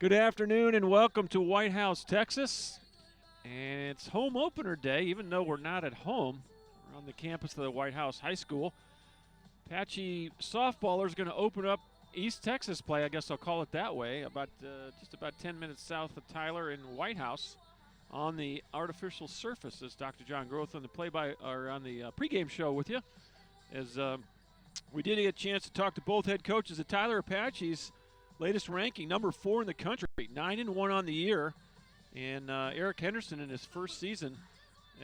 Good afternoon and welcome to White House, Texas. And it's home opener day, even though we're not at home. We're on the campus of the White House High School. Apache softballers going to open up East Texas play, I guess I'll call it that way, just about 10 minutes south of Tyler in White House on the artificial surface. As Dr. John Groth on the pregame show with you. As we did get a chance to talk to both head coaches of Tyler Apache's. Latest ranking, number 4 in the country, 9-1 on the year. And Eric Henderson in his first season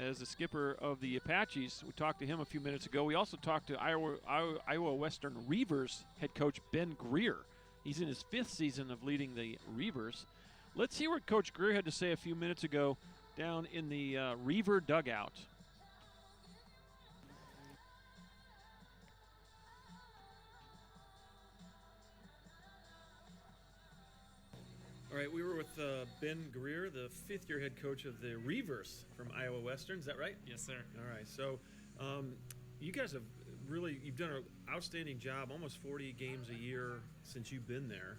as the skipper of the Apaches. We talked to him a few minutes ago. We also talked to Iowa Western Reavers head coach Ben Greer. He's in his 5th season of leading the Reavers. Let's hear what Coach Greer had to say a few minutes ago down in the Reaver dugout. All right, we were with Ben Greer, the 5th-year head coach of the Reavers from Iowa Western. Is that right? Yes, sir. All right, so you guys have you've done an outstanding job, almost 40 games a year since you've been there,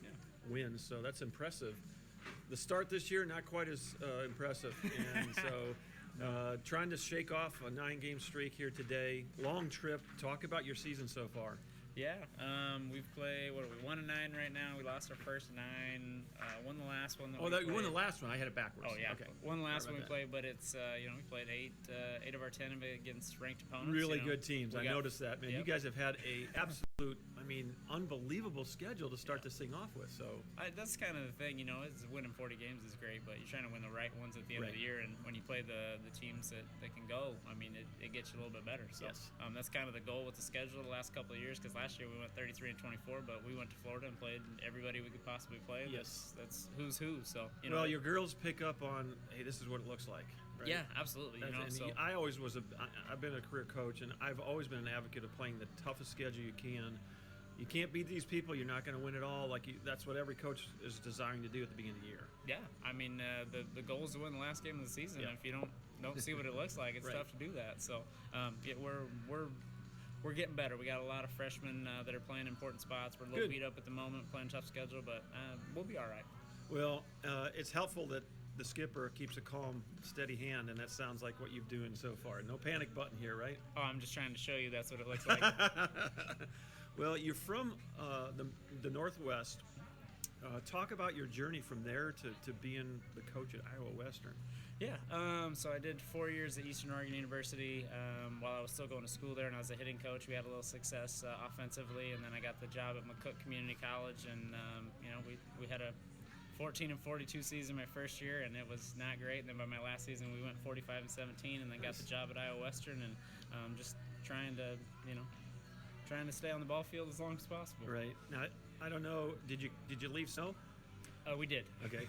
wins, so that's impressive. The start this year, not quite as impressive, and so trying to shake off a 9-game streak here today. Long trip. Talk about your season so far. Yeah, we've played, 1-9 right now. We lost our first 9, won the last one. You won the last one. I had it backwards. Oh, yeah. Okay. Won the last one we played, but it's, we played 8 of our 10 against ranked opponents. Really good teams. I noticed that, man. Yep. You guys have had a absolute, unbelievable schedule to start this thing off with. So that's kind of the thing, is winning 40 games is great, but you're trying to win the right ones at the end of the year, and when you play the teams that can go, it gets you a little bit better. So yes. That's kind of the goal with the schedule the last couple of years, because last year we went 33-24, but we went to Florida and played everybody we could possibly play. Yes. That's who's who. So well, your girls pick up on, hey, this is what it looks like. Right? Yeah, absolutely. I always I've been a career coach, and I've always been an advocate of playing the toughest schedule you can. You can't beat these people. You're not going to win it all. That's what every coach is desiring to do at the beginning of the year. Yeah, the goal is to win the last game of the season. Yeah. If you don't see what it looks like, it's right. tough to do that. So we're getting better. We got a lot of freshmen that are playing important spots. We're a little beat up at the moment, playing tough schedule, but we'll be all right. Well, it's helpful that the skipper keeps a calm, steady hand, and that sounds like what you've doing so far. No panic button here, right? Oh, I'm just trying to show you that's what it looks like. Well, you're from the Northwest. Talk about your journey from there to being the coach at Iowa Western. Yeah, so I did 4 years at Eastern Oregon University while I was still going to school there, and I was a hitting coach. We had a little success offensively, and then I got the job at McCook Community College, and we had a 14-42 season my first year, and it was not great. And then by my last season, we went 45-17, and then got the job at Iowa Western, and just trying to stay on the ball field as long as possible. Right. Now, I don't know, did you leave snow? We did. Okay.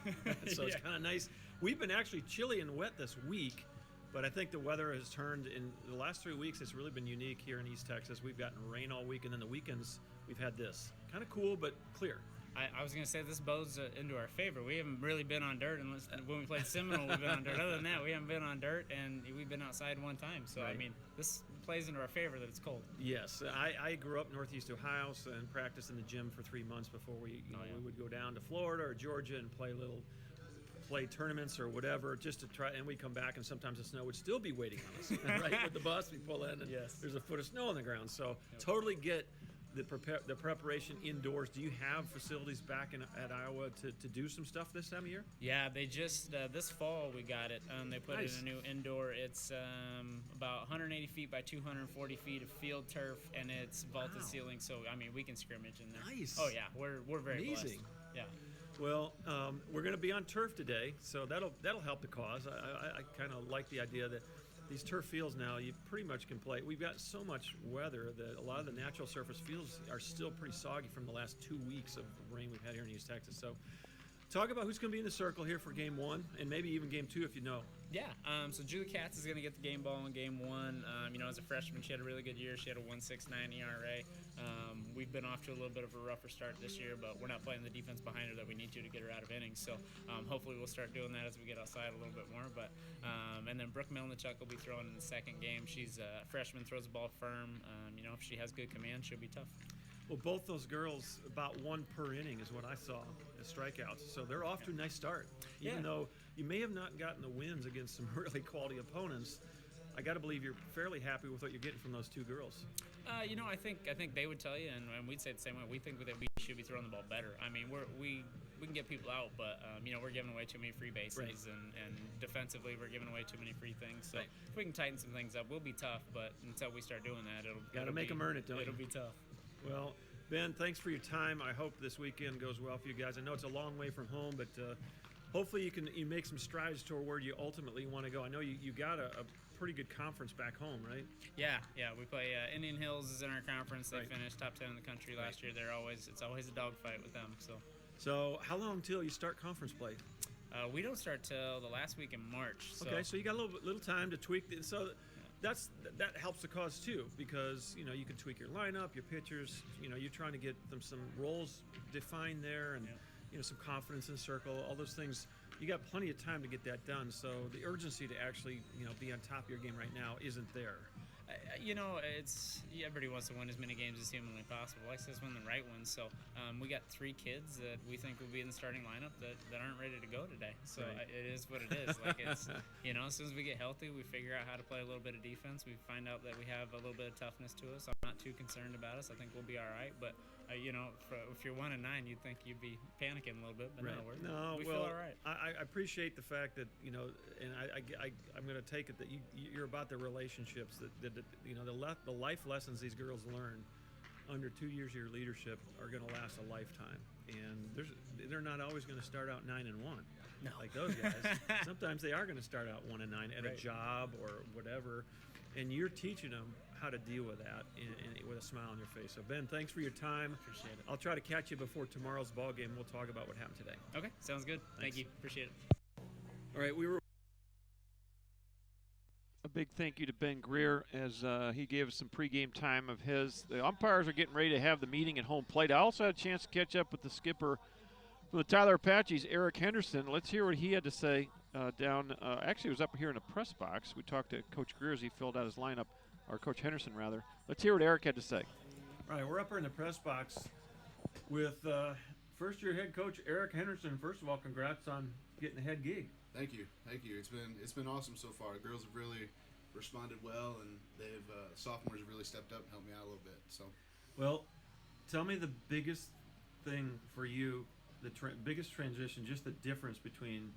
So it's kind of nice. We've been actually chilly and wet this week, but I think the weather has turned. In the last 3 weeks, it's really been unique here in East Texas. We've gotten rain all week, and then the weekends we've had this. Kind of cool, but clear. I was going to say this bodes into our favor. We haven't really been on dirt unless when we played Seminole, we've been on dirt. Other than that, we haven't been on dirt, and we've been outside one time. So, right. This plays into our favor that it's cold. Yes. I grew up northeast Ohio and practiced in the gym for 3 months before we would go down to Florida or Georgia and play tournaments or whatever just to try, and we'd come back, and sometimes the snow would still be waiting on us. Right? With the bus, we pull in, and there's a foot of snow on the ground. So totally get the preparation indoors. Do you have facilities back at Iowa to do some stuff this time of year? Yeah, they just this fall we got it. They put nice. in a new indoor. It's about 180 feet by 240 feet of field turf, and it's vaulted ceiling. So we can scrimmage in there. Nice. Oh yeah, we're very amazing. Blessed. Yeah. Well, we're going to be on turf today, so that'll help the cause. I kind of like the idea that these turf fields now, you pretty much can play. We've got so much weather that a lot of the natural surface fields are still pretty soggy from the last 2 weeks of rain we've had here in East Texas. So talk about who's going to be in the circle here for Game 1 and maybe even Game 2 if you know. Yeah, so Julie Katz is going to get the game ball in Game 1. As a freshman, she had a really good year. She had a 1.69 ERA. We've been off to a little bit of a rougher start this year, but we're not playing the defense behind her that we need to get her out of innings. So hopefully we'll start doing that as we get outside a little bit more. But and then Brooke Milnichuk will be throwing in the second game. She's a freshman, throws the ball firm. If she has good command, she'll be tough. Well, both those girls, about one per inning is what I saw as strikeouts. So they're off to a nice start. Even though you may have not gotten the wins against some really quality opponents, I got to believe you're fairly happy with what you're getting from those two girls. I think they would tell you, and we'd say the same way. We think that we should be throwing the ball better. I mean, we can get people out, but we're giving away too many free bases, Right. and defensively we're giving away too many free things. So Right. if we can tighten some things up, we'll be tough. But until we start doing that, Gotta make them earn it, don't you? It'll be tough. Well, Ben, thanks for your time. I hope this weekend goes well for you guys. I know it's a long way from home, but hopefully you make some strides toward where you ultimately want to go. I know you got a pretty good conference back home, right? Yeah. We play Indian Hills is in our conference. They Right. finished top 10 in the country last year. It's always a dogfight with them. So how long till you start conference play? We don't start till the last week in March. So. Okay, so you got a little time to tweak. So that helps the cause too, because you can tweak your lineup, your pitchers. You're trying to get them some roles defined there, and some confidence in the circle. All those things. You got plenty of time to get that done. So the urgency to actually be on top of your game right now isn't there. Everybody wants to win as many games as humanly possible. Like says win the right ones. So we got 3 kids that we think will be in the starting lineup that aren't ready to go today. So Right. it is what it is. Like it's as soon as we get healthy, we figure out how to play a little bit of defense. We find out that we have a little bit of toughness to us. I'm not too concerned about us. I think we'll be all right. But if you're 1-9, you'd think you'd be panicking a little bit. But No, we well, feel all right. I appreciate the fact that and I'm going to take it that you're about the relationships that the life lessons these girls learn under 2 years of your leadership are going to last a lifetime. And they're not always going to start out 9-1. No. Like those guys. Sometimes they are going to start out 1-9 at a Right. job or whatever, and you're teaching them how to deal with that and with a smile on your face. So Ben, thanks for your time. Appreciate it. I'll try to catch you before tomorrow's ball game. We'll talk about what happened today. Okay, sounds good. Thanks. Thank you. Appreciate it. All right, we were. A big thank you to Ben Greer as he gave us some pregame time of his. The umpires are getting ready to have the meeting at home plate. I also had a chance to catch up with the skipper for the Tyler Apaches, Eric Henderson. Let's hear what he had to say actually, it was up here in the press box. We talked to Coach Greer as he filled out his lineup, or Coach Henderson, rather. Let's hear what Eric had to say. All right, we're up here in the press box with first-year head coach Eric Henderson. First of all, congrats on getting the head gig. Thank you. It's been awesome so far. The girls have really responded well, and sophomores have really stepped up and helped me out a little bit. So, Well, tell me the biggest thing for you, the biggest transition, just the difference between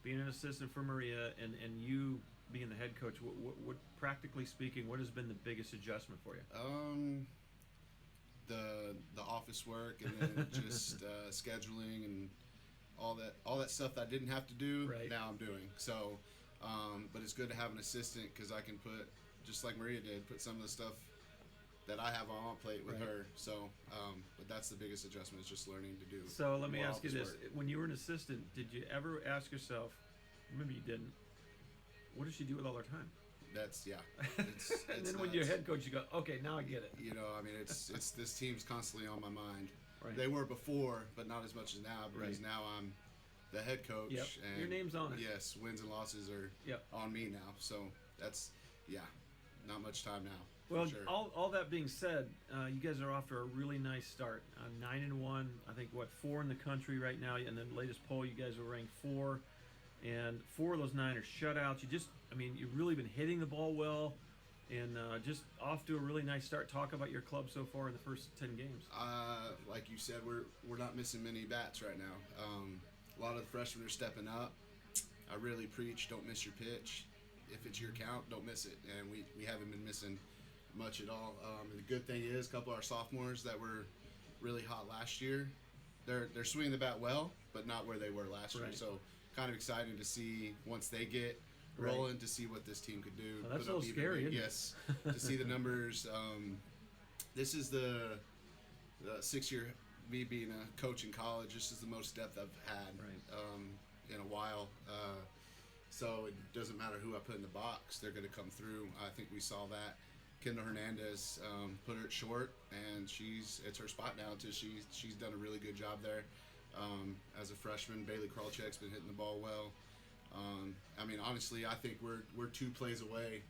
being an assistant for Maria and you being the head coach. What practically speaking, what has been the biggest adjustment for you? the office work and then just scheduling and all that stuff that I didn't have to do. Right. Now I'm doing. So, but it's good to have an assistant because I can put, just like Maria did, put some of the stuff that I have on my plate with Right. her. So, but that's the biggest adjustment is just learning to do. So let me more ask you office this: work. when you were an assistant, did you ever ask yourself? Maybe you didn't. What does she do with all her time? That's yeah. It's, And it's then when nuts. you're head coach, you go, okay, now I get it. I mean, it's this team's constantly on my mind. Right. They were before, but not as much as now because Right. now I'm the head coach. Yep. And Your name's on it. Yes, wins and losses are Yep. on me now. So that's not much time now. for Well, sure. all that being said, you guys are off to a really nice start. 9-1. I think 4 in the country right now. In the latest poll, you guys were ranked 4, and 4 of those 9 are shutouts. You've really been hitting the ball well, and just off to a really nice start. Talk about your club so far in the first 10 games. Like you said, we're not missing many bats right now. A lot of the freshmen are stepping up. I really preach, don't miss your pitch. If it's your count, don't miss it. And we haven't been missing much at all. And the good thing is, a couple of our sophomores that were really hot last year, they're swinging the bat well, but not where they were last year. Right. So kind of exciting to see once they get Right. rolling to see what this team could do. Well, that's Put a up little even scary, big- isn't it? Yes, to see the numbers. This is the 6-year me being a coach in college. This is the most depth I've had in a while. So it doesn't matter who I put in the box; they're going to come through. I think we saw that. Kendall Hernandez put her at short, and it's her spot now. Until she's done a really good job there as a freshman. Bailey Kralchek's been hitting the ball well. Honestly, I think we're 2 plays away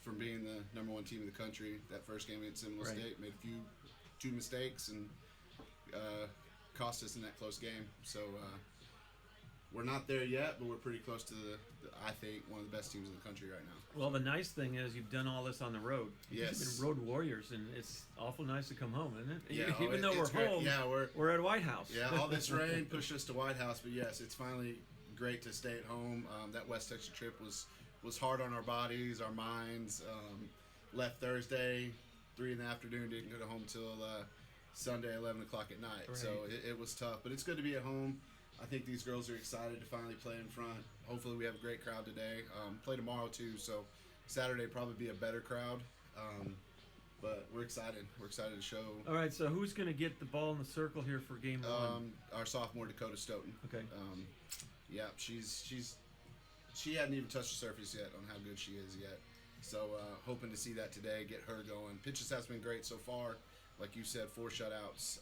from being the number 1 team in the country. That first game against Seminole Right. State made a few 2 mistakes and cost us in that close game. So we're not there yet, but we're pretty close to I think, one of the best teams in the country right now. Well, the nice thing is you've done all this on the road. Yes. You've been road warriors, and it's awful nice to come home, isn't it? Yeah, Even though we're great. home, yeah, we're at White House. Yeah, all this rain pushed us to White House, but yes, it's finally great to stay at home. That West Texas trip was hard on our bodies, our minds. Left Thursday, 3 in the afternoon, didn't go home till Sunday, 11 o'clock at night. Right. So it was tough, but it's good to be at home. I think these girls are excited to finally play in front. Hopefully we have a great crowd today. Play tomorrow too, so Saturday probably be a better crowd. But we're excited. We're excited to show. All right, so who's going to get the ball in the circle here for game one? Our sophomore Dakota Stoughton. Okay. Yeah, she hadn't even touched the surface yet on how good she is yet. So hoping to see that today, get her going. Pitches has been great so far. Like you said, 4 shutouts.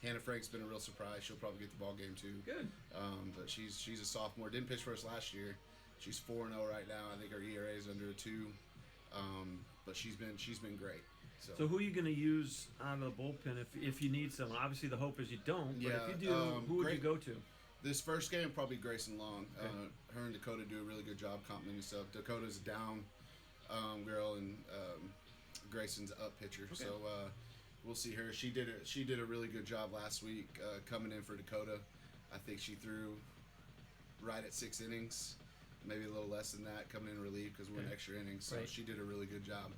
Hannah Frank's been a real surprise. She'll probably get the ball game too. Good. But she's a sophomore. Didn't pitch for us last year. She's 4-0 right now. I think her ERA is under a 2. But she's been great. So who are you going to use out of the bullpen if you need someone? Obviously, the hope is you don't. But if you do, who would you go to? This first game, probably Grayson Long. Okay. Her and Dakota do a really good job complementing stuff. Dakota's a down girl, and Grayson's an up pitcher. Okay. So we'll see her. She did a really good job last week coming in for Dakota. I think she threw right at 6 innings, maybe a little less than that, coming in relief because we're in extra innings. So she did a really good job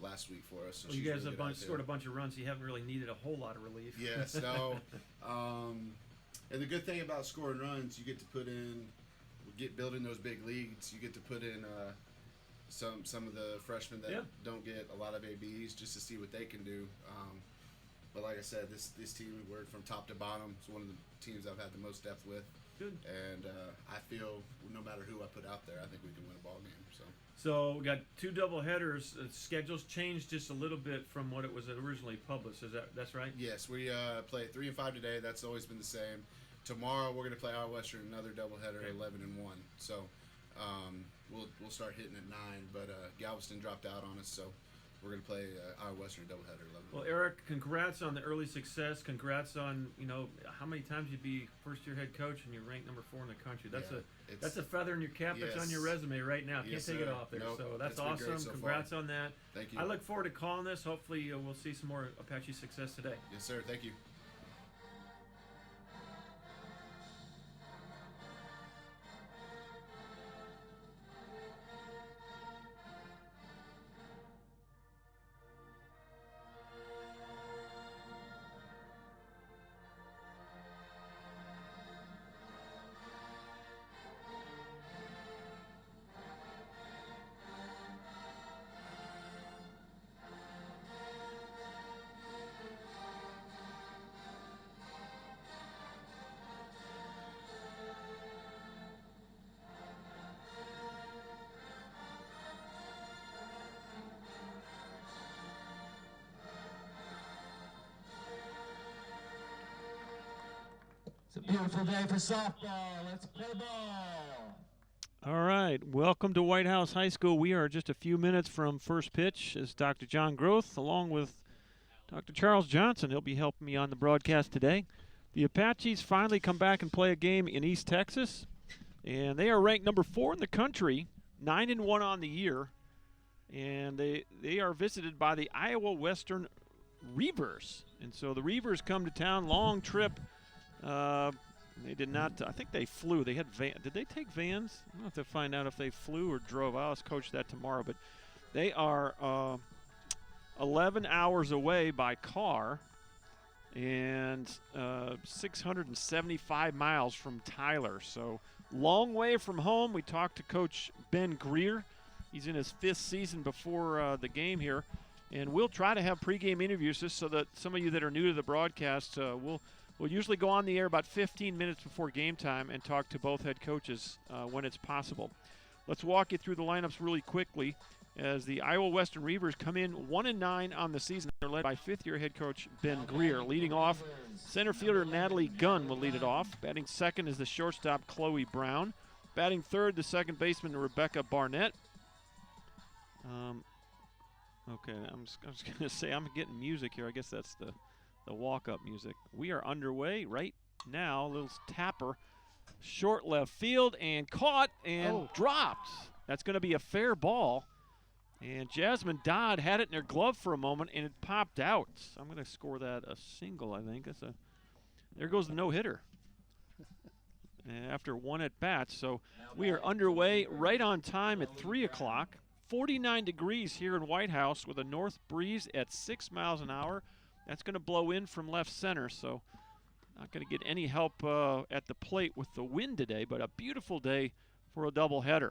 last week for us. So well, you guys have scored a bunch of runs. So you haven't really needed a whole lot of relief. Yes, no. And the good thing about scoring runs, you get to building those big leads. You get to put in some of the freshmen that don't get a lot of ABs just to see what they can do. But like I said, this team, we're from top to bottom. It's one of the teams I've had the most depth with. Good. And I feel no matter who I put out there, I think we can win a ball game. So we got 2 doubleheaders. Schedules changed just a little bit from what it was originally published. That's right? Yes, we play 3 and 5 today. That's always been the same. Tomorrow we're going to play Iowa Western, another doubleheader, 11 and 1. So we'll start hitting at 9. But Galveston dropped out on us, so we're going to play Iowa Western doubleheader 11. Well, Eric, congrats on the early success. Congrats on how many times you'd be first-year head coach and you're ranked number 4 in the country. That's a feather in your cap. That's on your resume right now. Can't take it off there. Nope, so that's awesome. So congrats far. on that. Thank you. I look forward to calling this. Hopefully we'll see some more Apache success today. Yes, sir. Thank you. It's a beautiful day for softball. Let's play ball. All right, welcome to White House High School. We are just a few minutes from first pitch as Dr. John Groth, along with Dr. Charles Johnson. He'll be helping me on the broadcast today. The Apaches finally come back and play a game in East Texas, and they are ranked number 4 in the country, 9 and 1 on the year, and they are visited by the Iowa Western Reavers. And so the Reavers come to town, long trip. They did not. I think they flew. They had did they take vans? I'll have to find out if they flew or drove. I'll ask Coach that tomorrow. But they are 11 hours away by car and 675 miles from Tyler. So long way from home. We talked to Coach Ben Greer. He's in his 5th season before the game here. And we'll try to have pregame interviews just so that some of you that are new to the broadcast We'll usually go on the air about 15 minutes before game time and talk to both head coaches when it's possible. Let's walk you through the lineups really quickly as the Iowa Western Reavers come in 1-9 on the season. They're led by 5th-year head coach Ben Greer. Leading off, center fielder Natalie Gunn will lead it off. Batting second is the shortstop Chloe Brown. Batting third, the second baseman Rebecca Barnett. Okay, I was going to say I'm getting music here. I guess that's the walk-up music. We are underway right now. A little tapper, short left field, and caught and dropped. That's going to be a fair ball. And Jasmine Dodd had it in her glove for a moment, and it popped out. So I'm going to score that a single, I think. There goes the no-hitter after one at-bat. So we are underway right on time at 3 o'clock. 49 degrees here in White House with a north breeze at 6 miles an hour. That's going to blow in from left center, so not going to get any help at the plate with the wind today, but a beautiful day for a doubleheader.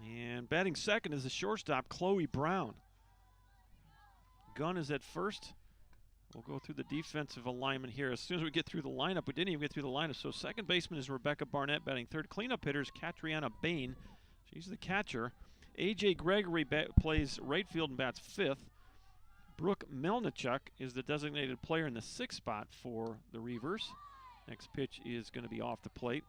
And batting second is the shortstop, Chloe Brown. Gunn is at first. We'll go through the defensive alignment here. As soon as we get through the lineup, we didn't even get through the lineup. So second baseman is Rebecca Barnett batting third. Cleanup hitter is Katriana Bain. She's the catcher. A.J. Gregory plays right field and bats fifth. Brooke Melnichuk is the designated player in the sixth spot for the Reavers. Next pitch is going to be off the plate.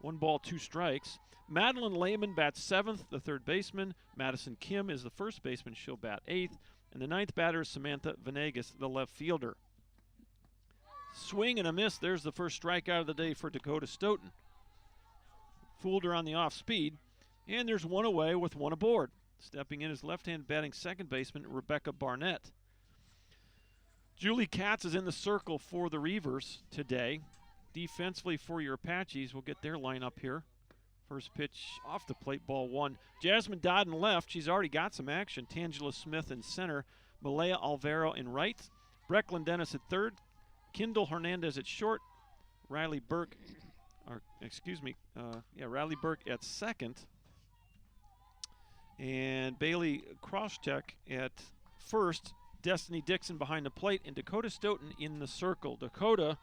1 ball, 2 strikes. Madeline Lehman bats seventh, the third baseman. Madison Kim is the first baseman. She'll bat eighth. And the ninth batter is Samantha Venegas, the left fielder. Swing and a miss. There's the first strikeout of the day for Dakota Stoughton. Fooled her on the off speed. And there's one away with one aboard. Stepping in is left-hand batting second baseman Rebecca Barnett. Julie Katz is in the circle for the Reavers today. Defensively for your Apaches, we'll get their lineup here. First pitch off the plate, ball one. Jasmine Dodd in left. She's already got some action. Tangela Smith in center. Malaya Alvaro in right. Brecklin Dennis at third. Kendall Hernandez at short. Riley Burke at second. And Bailey Crosscheck at first. Destiny Dixon behind the plate, and Dakota Stoughton in the circle. Dakota,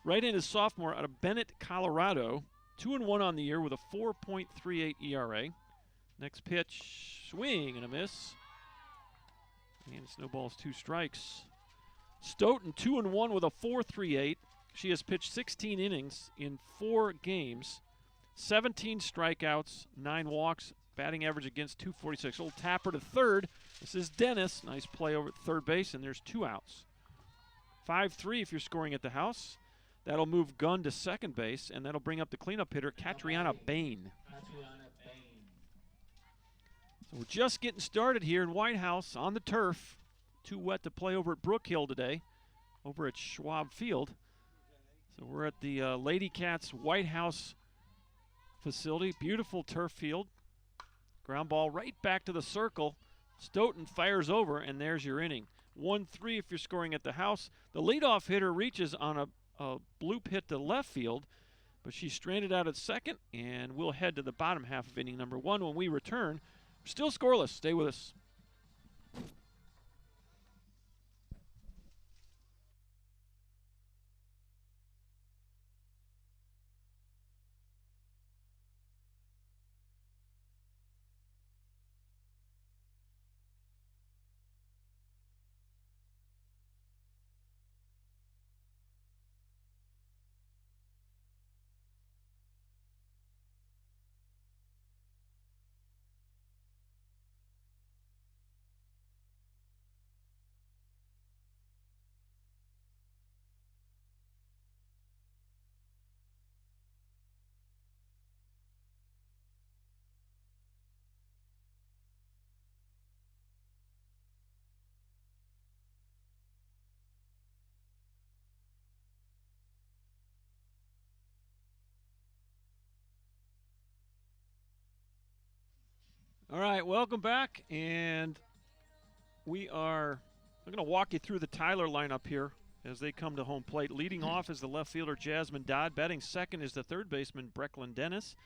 right-handed sophomore out of Bennett, Colorado. 2-1 on the year with a 4.38 ERA. Next pitch, swing and a miss. And snowballs 2 strikes. Stoughton 2-1 with a 4.38. She has pitched 16 innings in 4 games. 17 strikeouts, 9 walks, batting average against 246. Old tapper to third. This is Dennis. Nice play over at third base, and there's 2 outs. 5-3 if you're scoring at the house. That'll move Gunn to second base, and that'll bring up the cleanup hitter, Katriana Bain. So we're just getting started here in White House on the turf. Too wet to play over at Brook Hill today, over at Schwab Field. So we're at the Lady Cats White House facility. Beautiful turf field. Ground ball right back to the circle. Stoughton fires over, and there's your inning. 1-3 if you're scoring at the house. The leadoff hitter reaches on a bloop hit to left field, but she's stranded out at second, and we'll head to the bottom half of inning number 1 when we return. Still scoreless. Stay with us. All right, welcome back, and I'm going to walk you through the Tyler lineup here as they come to home plate. Leading off is the left fielder, Jasmine Dodd. Batting second is the third baseman, Brecklin Dennis.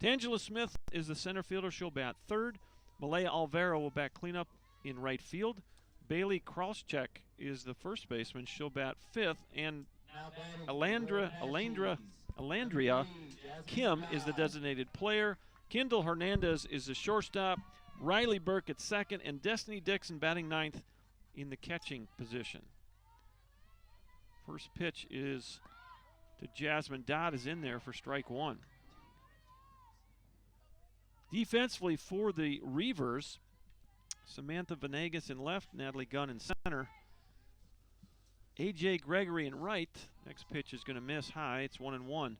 Tangela Smith is the center fielder. She'll bat third. Malaya Alvaro will bat cleanup in right field. Bailey Krauschek is the first baseman. She'll bat fifth. And Alandria Kim is the designated player. Kendall Hernandez is the shortstop. Riley Burke at second, and Destiny Dixon batting ninth in the catching position. First pitch is to Jasmine Dodd, is in there for strike one. Defensively for the Reavers, Samantha Venegas in left, Natalie Gunn in center. A.J. Gregory in right. Next pitch is going to miss high. It's 1-1.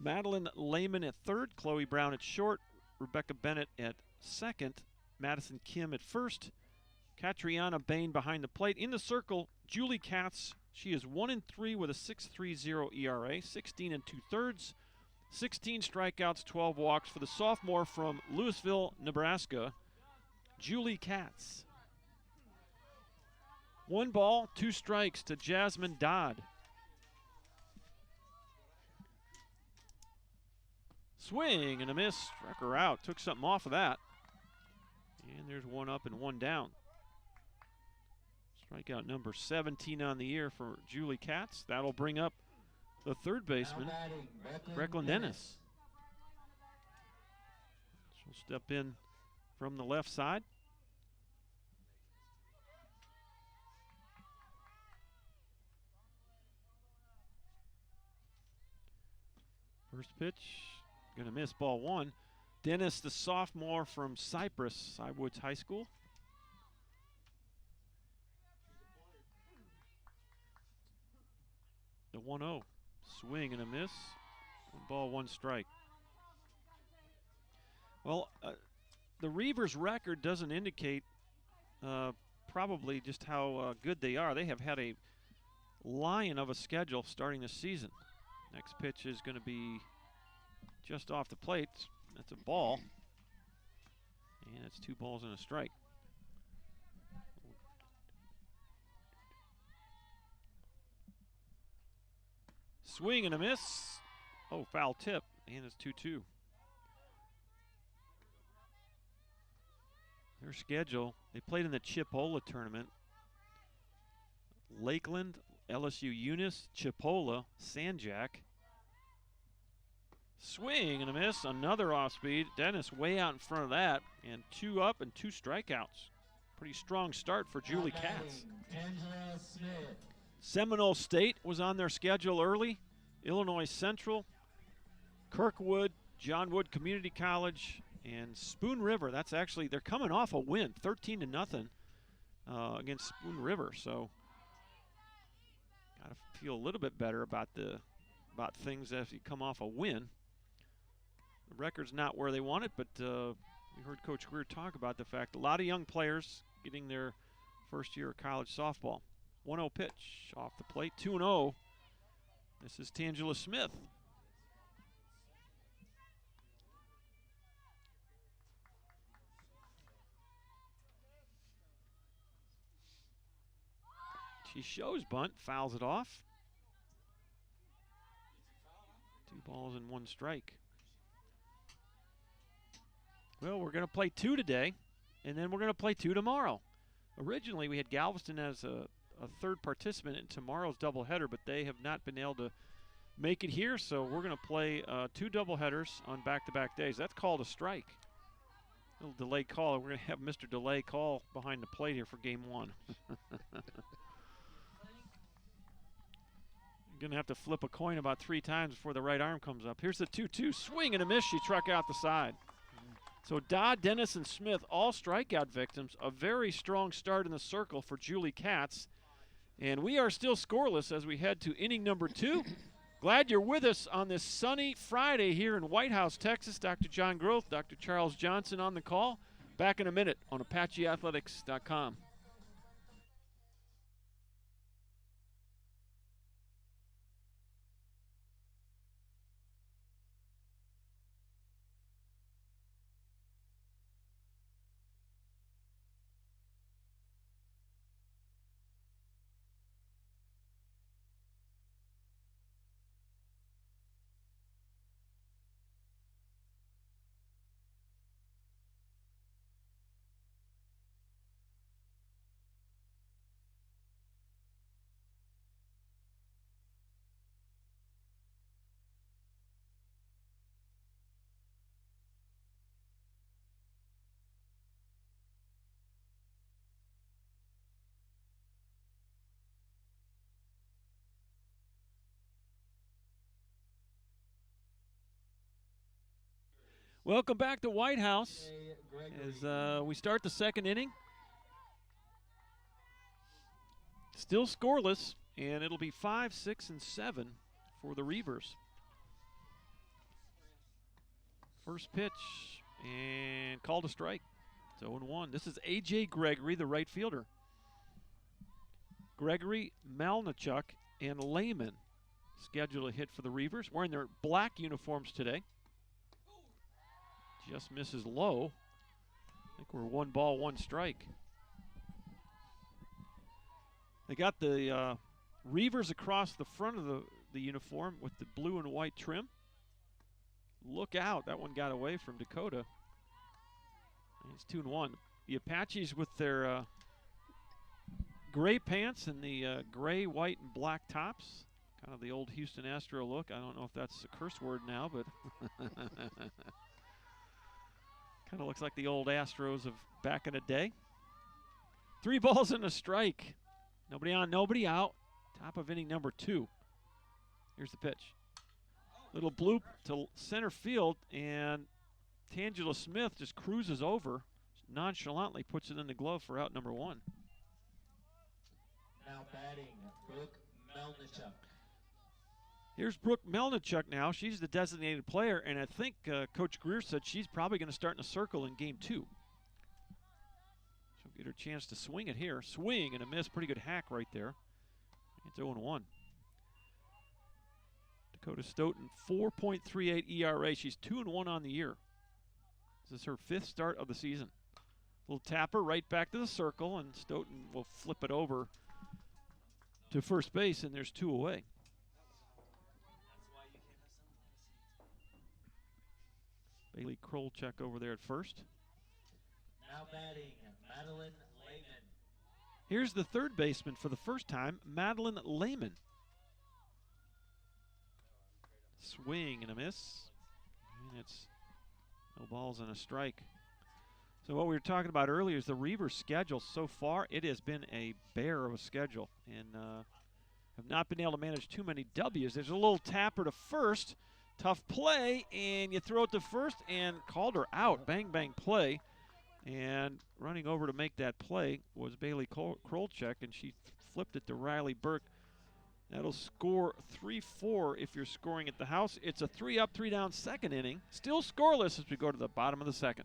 Madeline Lehman at third. Chloe Brown at short. Rebecca Bennett at second. Madison Kim at first. Katriana Bain behind the plate. In the circle, Julie Katz. She is 1-3 with a 6.30 ERA, 16 2/3, 16 strikeouts, 12 walks for the sophomore from Louisville, Nebraska, Julie Katz. 1 ball, 2 strikes to Jasmine Dodd. Swing and a miss. Struck her out. Took something off of that. And there's 1 up and 1 down. Strikeout number 17 on the year for Julie Katz. That'll bring up the third baseman, Brecklin Dennis. She'll step in from the left side. First pitch, gonna miss, ball 1. Dennis, the sophomore from Cypress, Woods High School. The 1-0. Swing and a miss. 1 ball, 1 strike. Well, the Reavers' record doesn't indicate probably just how good they are. They have had a lion of a schedule starting this season. Next pitch is going to be just off the plate. That's a ball. And it's 2 balls and a strike. Swing and a miss. Oh, foul tip. And it's 2-2. Their schedule, they played in the Chipola tournament. Lakeland, LSU Eunice, Chipola, Sanjak. Swing and a miss. Another off speed. Dennis way out in front of that. And 2 up and 2 strikeouts. Pretty strong start for Julie Katz. Seminole State was on their schedule early. Illinois Central, Kirkwood, John Wood Community College, and Spoon River. That's actually, they're coming off a win, 13-0 against Spoon River. So, got to feel a little bit better about things as you come off a win. The record's not where they want it, but we heard Coach Greer talk about the fact a lot of young players getting their first year of college softball. 1-0 pitch off the plate, 2-0. This is Tangela Smith. She shows bunt, fouls it off. 2 balls and 1 strike. Well, we're going to play 2 today, and then we're going to play 2 tomorrow. Originally, we had Galveston as a third participant in tomorrow's doubleheader, but they have not been able to make it here, so we're going to play 2 doubleheaders on back-to-back days. That's called a strike. A little delayed call. We're going to have Mr. Delay call behind the plate here for game 1. You're going to have to flip a coin about 3 times before the right arm comes up. Here's the 2-2. Swing and a miss. She struck out the side. So Dodd, Dennis, and Smith, all strikeout victims. A very strong start in the circle for Julie Katz. And we are still scoreless as we head to inning number 2. Glad you're with us on this sunny Friday here in White House, Texas. Dr. John Groth, Dr. Charles Johnson on the call. Back in a minute on ApacheAthletics.com. Welcome back to White House. Gregory. as we start the second inning. Still scoreless, and it'll be 5, 6, and 7 for the Reavers. First pitch, and called a strike. It's 0-1. This is A.J. Gregory, the right fielder. Gregory, Malnichuk, and Lehman scheduled a hit for the Reavers, wearing their black uniforms today. Just misses low. I think we're 1 ball, 1 strike. They got the Reavers across the front of the uniform with the blue and white trim. Look out, that one got away from Dakota. And it's 2-1. The Apaches with their gray pants and the gray, white, and black tops. Kind of the old Houston Astro look. I don't know if that's a curse word now, but kind of looks like the old Astros of back in the day. 3 balls and a strike. Nobody on, nobody out. Top of inning number 2. Here's the pitch. Little bloop to center field, and Tangela Smith just cruises over, nonchalantly puts it in the glove for out number 1. Now batting, Brooke Melnichuk. Here's Brooke Melnichuk now. She's the designated player, and I think Coach Greer said she's probably going to start in a circle in game 2. She'll get her chance to swing it here. Swing and a miss. Pretty good hack right there. It's 0-1. Dakota Stoughton, 4.38 ERA. She's 2-1 on the year. This is her 5th start of the season. Little tapper right back to the circle, and Stoughton will flip it over to first base, and there's 2 away. Bailey Krolchek over there at first. Now batting, Madeline Lehman. Here's the third baseman for the first time, Madeline Lehman. Swing and a miss. And it's no balls and a strike. So what we were talking about earlier is the Reavers' schedule so far. It has been a bear of a schedule, and have not been able to manage too many W's. There's a little tapper to first. Tough play, and you throw it to first, and called her out. Bang, bang play. And running over to make that play was Bailey Krolchek, and she flipped it to Riley Burke. That'll score 3-4 if you're scoring at the house. It's a 3-up, 3-down second inning. Still scoreless as we go to the bottom of the second.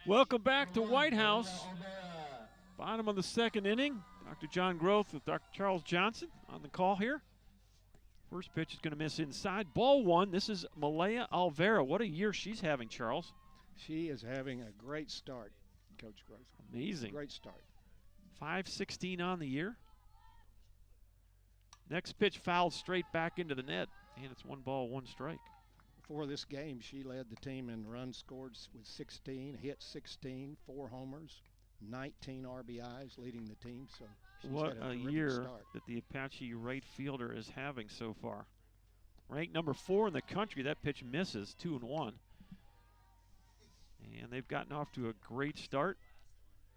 Welcome back to White House. Bottom of the second inning. Dr. John Groth with Dr. Charles Johnson on the call here. First pitch is going to miss inside. Ball 1. This is Malaya Alvera. What a year she's having, Charles. She is having a great start, Coach Groth. Amazing. Great start. 5-16 on the year. Next pitch fouled straight back into the net, and it's 1 ball, 1 strike. Before this game, she led the team in runs scored with 16, hit 16, 4 homers, 19 RBIs, leading the team. So she's what had a terrific year start. that the Apache right fielder is having so far. Ranked number 4 in the country. That pitch misses, 2-1. And they've gotten off to a great start,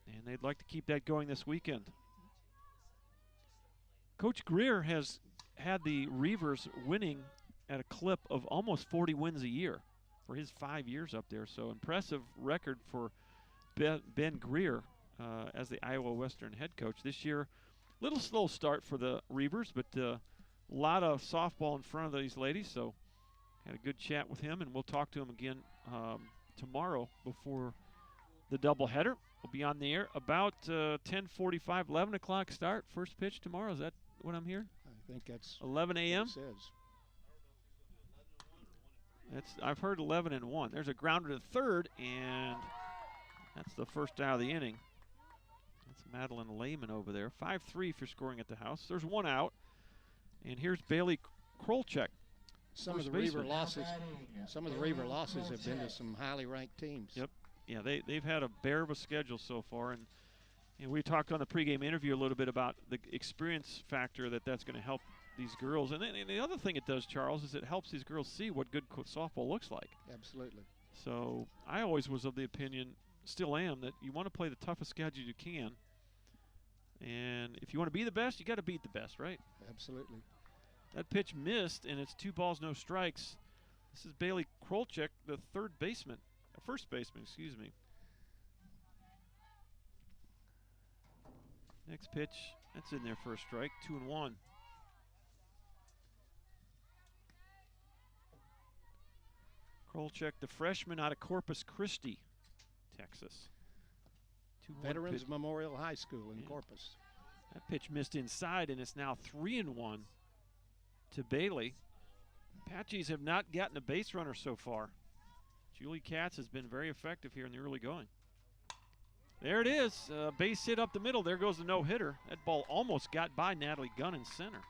and they'd like to keep that going this weekend. Coach Greer has had the Reavers winning at a clip of almost 40 wins a year for his 5 years up there. So impressive record for Ben Greer as the Iowa Western head coach. This year, little slow start for the Reavers, but a lot of softball in front of these ladies. So had a good chat with him, and we'll talk to him again tomorrow before the doubleheader. will be on the air about 10:45, 11 o'clock start. First pitch tomorrow. Is that what I'm hearing? I think that's 11 a.m. what it says. I've heard 11 and 1. There's a grounder to third, and that's the first out of the inning. That's Madeline Lehman over there. 5-3 if you're scoring at the house. There's one out, and here's Bailey Krolchek. Some of the Reaver losses have been to some highly ranked teams. Yep. Yeah, they've had a bear of a schedule so far, and we talked on the pregame interview a little bit about the experience factor that's going to help these girls. And then the other thing it does, Charles, is it helps these girls see what good softball looks like. Absolutely. So I always was of the opinion, still am, that you want to play the toughest schedule you can. And if you want to be the best, you got to beat the best, right? Absolutely. That pitch missed, and it's 2 balls, no strikes. This is Bailey Krolchek, the first baseman, excuse me. Next pitch, that's in there for a strike, 2-1. Krolchek, the freshman out of Corpus Christi, Texas. Veterans Memorial High School in Corpus. That pitch missed inside, and it's now 3-1 to Bailey. Apaches have not gotten a base runner so far. Julie Katz has been very effective here in the early going. There it is, base hit up the middle. There goes the no-hitter. That ball almost got by Natalie Gunn in center.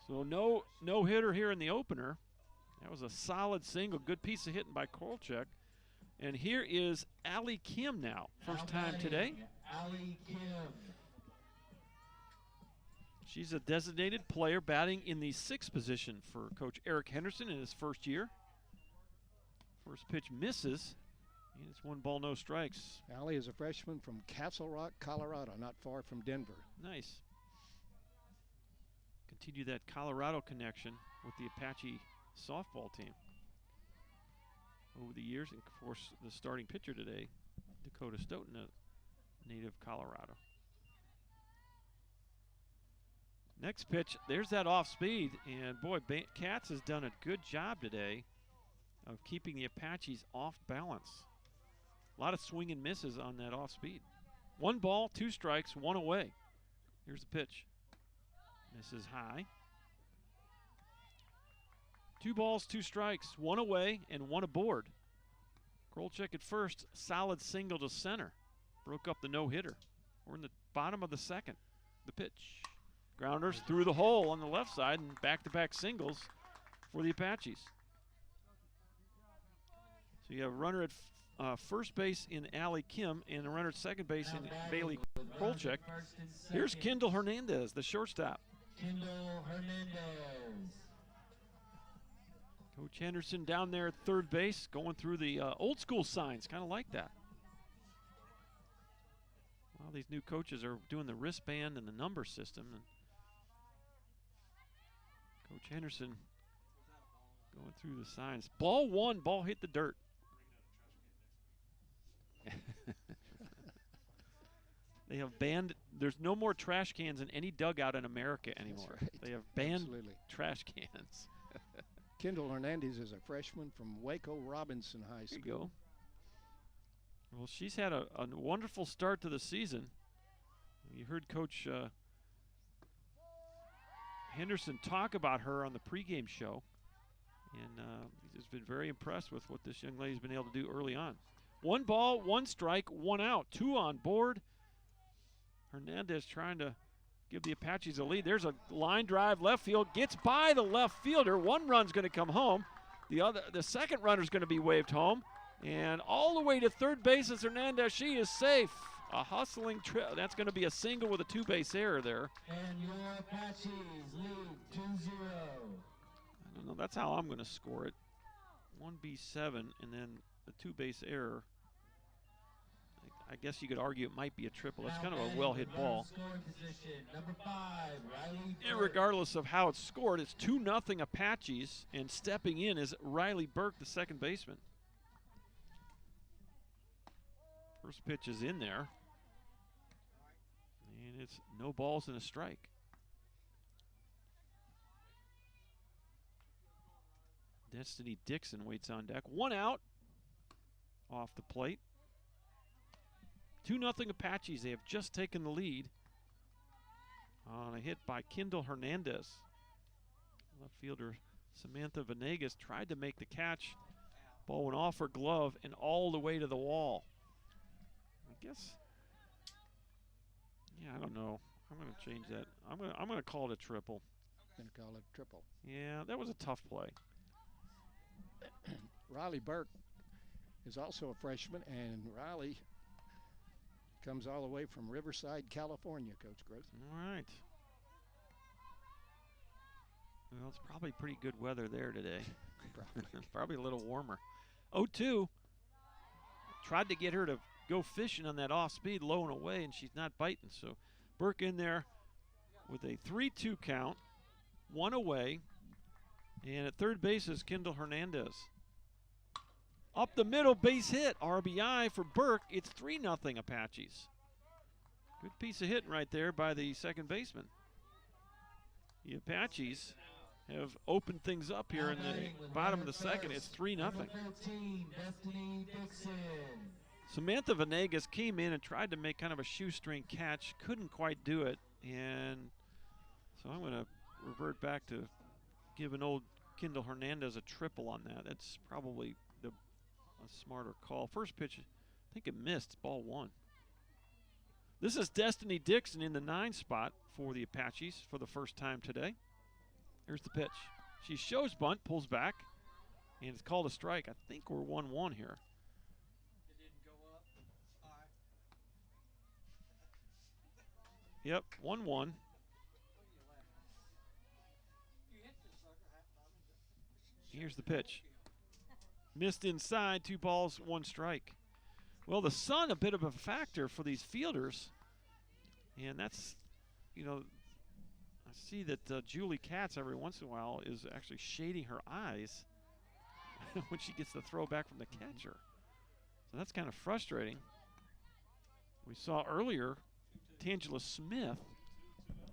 So no hitter here in the opener. That was a solid single, good piece of hitting by Krolchek. And here is Allie Kim now, first time today. Allie Kim. She's a designated player batting in the 6th position for Coach Eric Henderson in his first year. First pitch misses, and it's 1 ball, no strikes. Allie is a freshman from Castle Rock, Colorado, not far from Denver. Nice. Continue that Colorado connection with the Apache softball team over the years. And, of course, the starting pitcher today, Dakota Stoughton, a native Colorado. Next pitch, there's that off speed, and boy, Katz has done a good job today of keeping the Apaches off balance. A lot of swing and misses on that off speed. 1 ball, 2 strikes, 1 away. Here's the pitch. Misses high. 2 balls, 2 strikes, 1 away and 1 aboard. Krolchek at first, solid single to center. Broke up the no-hitter. We're in the bottom of the 2nd. The pitch. Grounders through the hole on the left side and back-to-back singles for the Apaches. So you have a runner at first base in Allie Kim and a runner at second base in Bailey Krolchek. Here's Kendall Hernandez, the shortstop. Kendall Hernandez. Coach Henderson down there at third base, going through the old school signs, kind of like that. Well, these new coaches are doing the wristband and the number system. And Coach Henderson going through the signs. Ball 1, ball hit the dirt. They have banned, there's no more trash cans in any dugout in America anymore. Right. They have banned Absolutely. trash cans. Kendall Hernandez is a freshman from Waco Robinson High There School. you go. Well, she's had a wonderful start to the season. You heard Coach Henderson talk about her on the pregame show, and he's just been very impressed with what this young lady's been able to do early on. 1 ball, 1 strike, 1 out, 2 on board. Hernandez trying to give the Apaches a lead. There's a line drive left field, gets by the left fielder. 1 run's going to come home. The second runner's going to be waved home, and all the way to third base is Hernandez. She is safe. A hustling trip. That's going to be a single with a 2-base error there. And your Apaches lead 2-0. I don't know. That's how I'm going to score it. 1B7 and then the 2-base error. I guess you could argue it might be a triple. It's kind of a well-hit ball. Number 5, Riley And regardless of how it's scored, it's 2-0 Apaches, and stepping in is Riley Burke, the second baseman. First pitch is in there. And it's no balls and a strike. Destiny Dixon waits on deck. 1 out. off the plate. 2-0 Apaches. They have just taken the lead on a hit by Kendall Hernandez. Left fielder Samantha Venegas tried to make the catch. Ball went off her glove and all the way to the wall. I guess, yeah, I don't know. I'm going to change that. I'm going to call it a triple. Going to call it a triple. Yeah, that was a tough play. Riley Burke is also a freshman, and Riley comes all the way from Riverside, California, Coach Groth. All right. Well, it's probably pretty good weather there today. Probably a little warmer. 0-2. Tried to get her to go fishing on that off speed, low and away, and she's not biting. So Burke in there with a 3-2 count, one away. And at third base is Kendall Hernandez. Up the middle, base hit, RBI for Burke. It's 3-0 Apaches. Good piece of hitting right there by the second baseman. The Apaches have opened things up here in the bottom of the second. It's 3-0. Samantha Venegas came in and tried to make kind of a shoestring catch, couldn't quite do it, and so I'm going to revert back to giving old Kendall Hernandez a triple on that. That's probably a smarter call. First pitch, I think it missed, ball one. This is Destiny Dixon in the 9 spot for the Apaches for the first time today. Here's the pitch. She shows bunt, pulls back, and it's called a strike. I think we're 1-1 here. It didn't go up. All right. Yep, 1-1. Here's the pitch. Missed inside, 2 balls, 1 strike. Well, the sun, a bit of a factor for these fielders. And that's, you know, I see that Julie Katz every once in a while is actually shading her eyes when she gets the throw back from the catcher. So that's kind of frustrating. We saw earlier Tangela Smith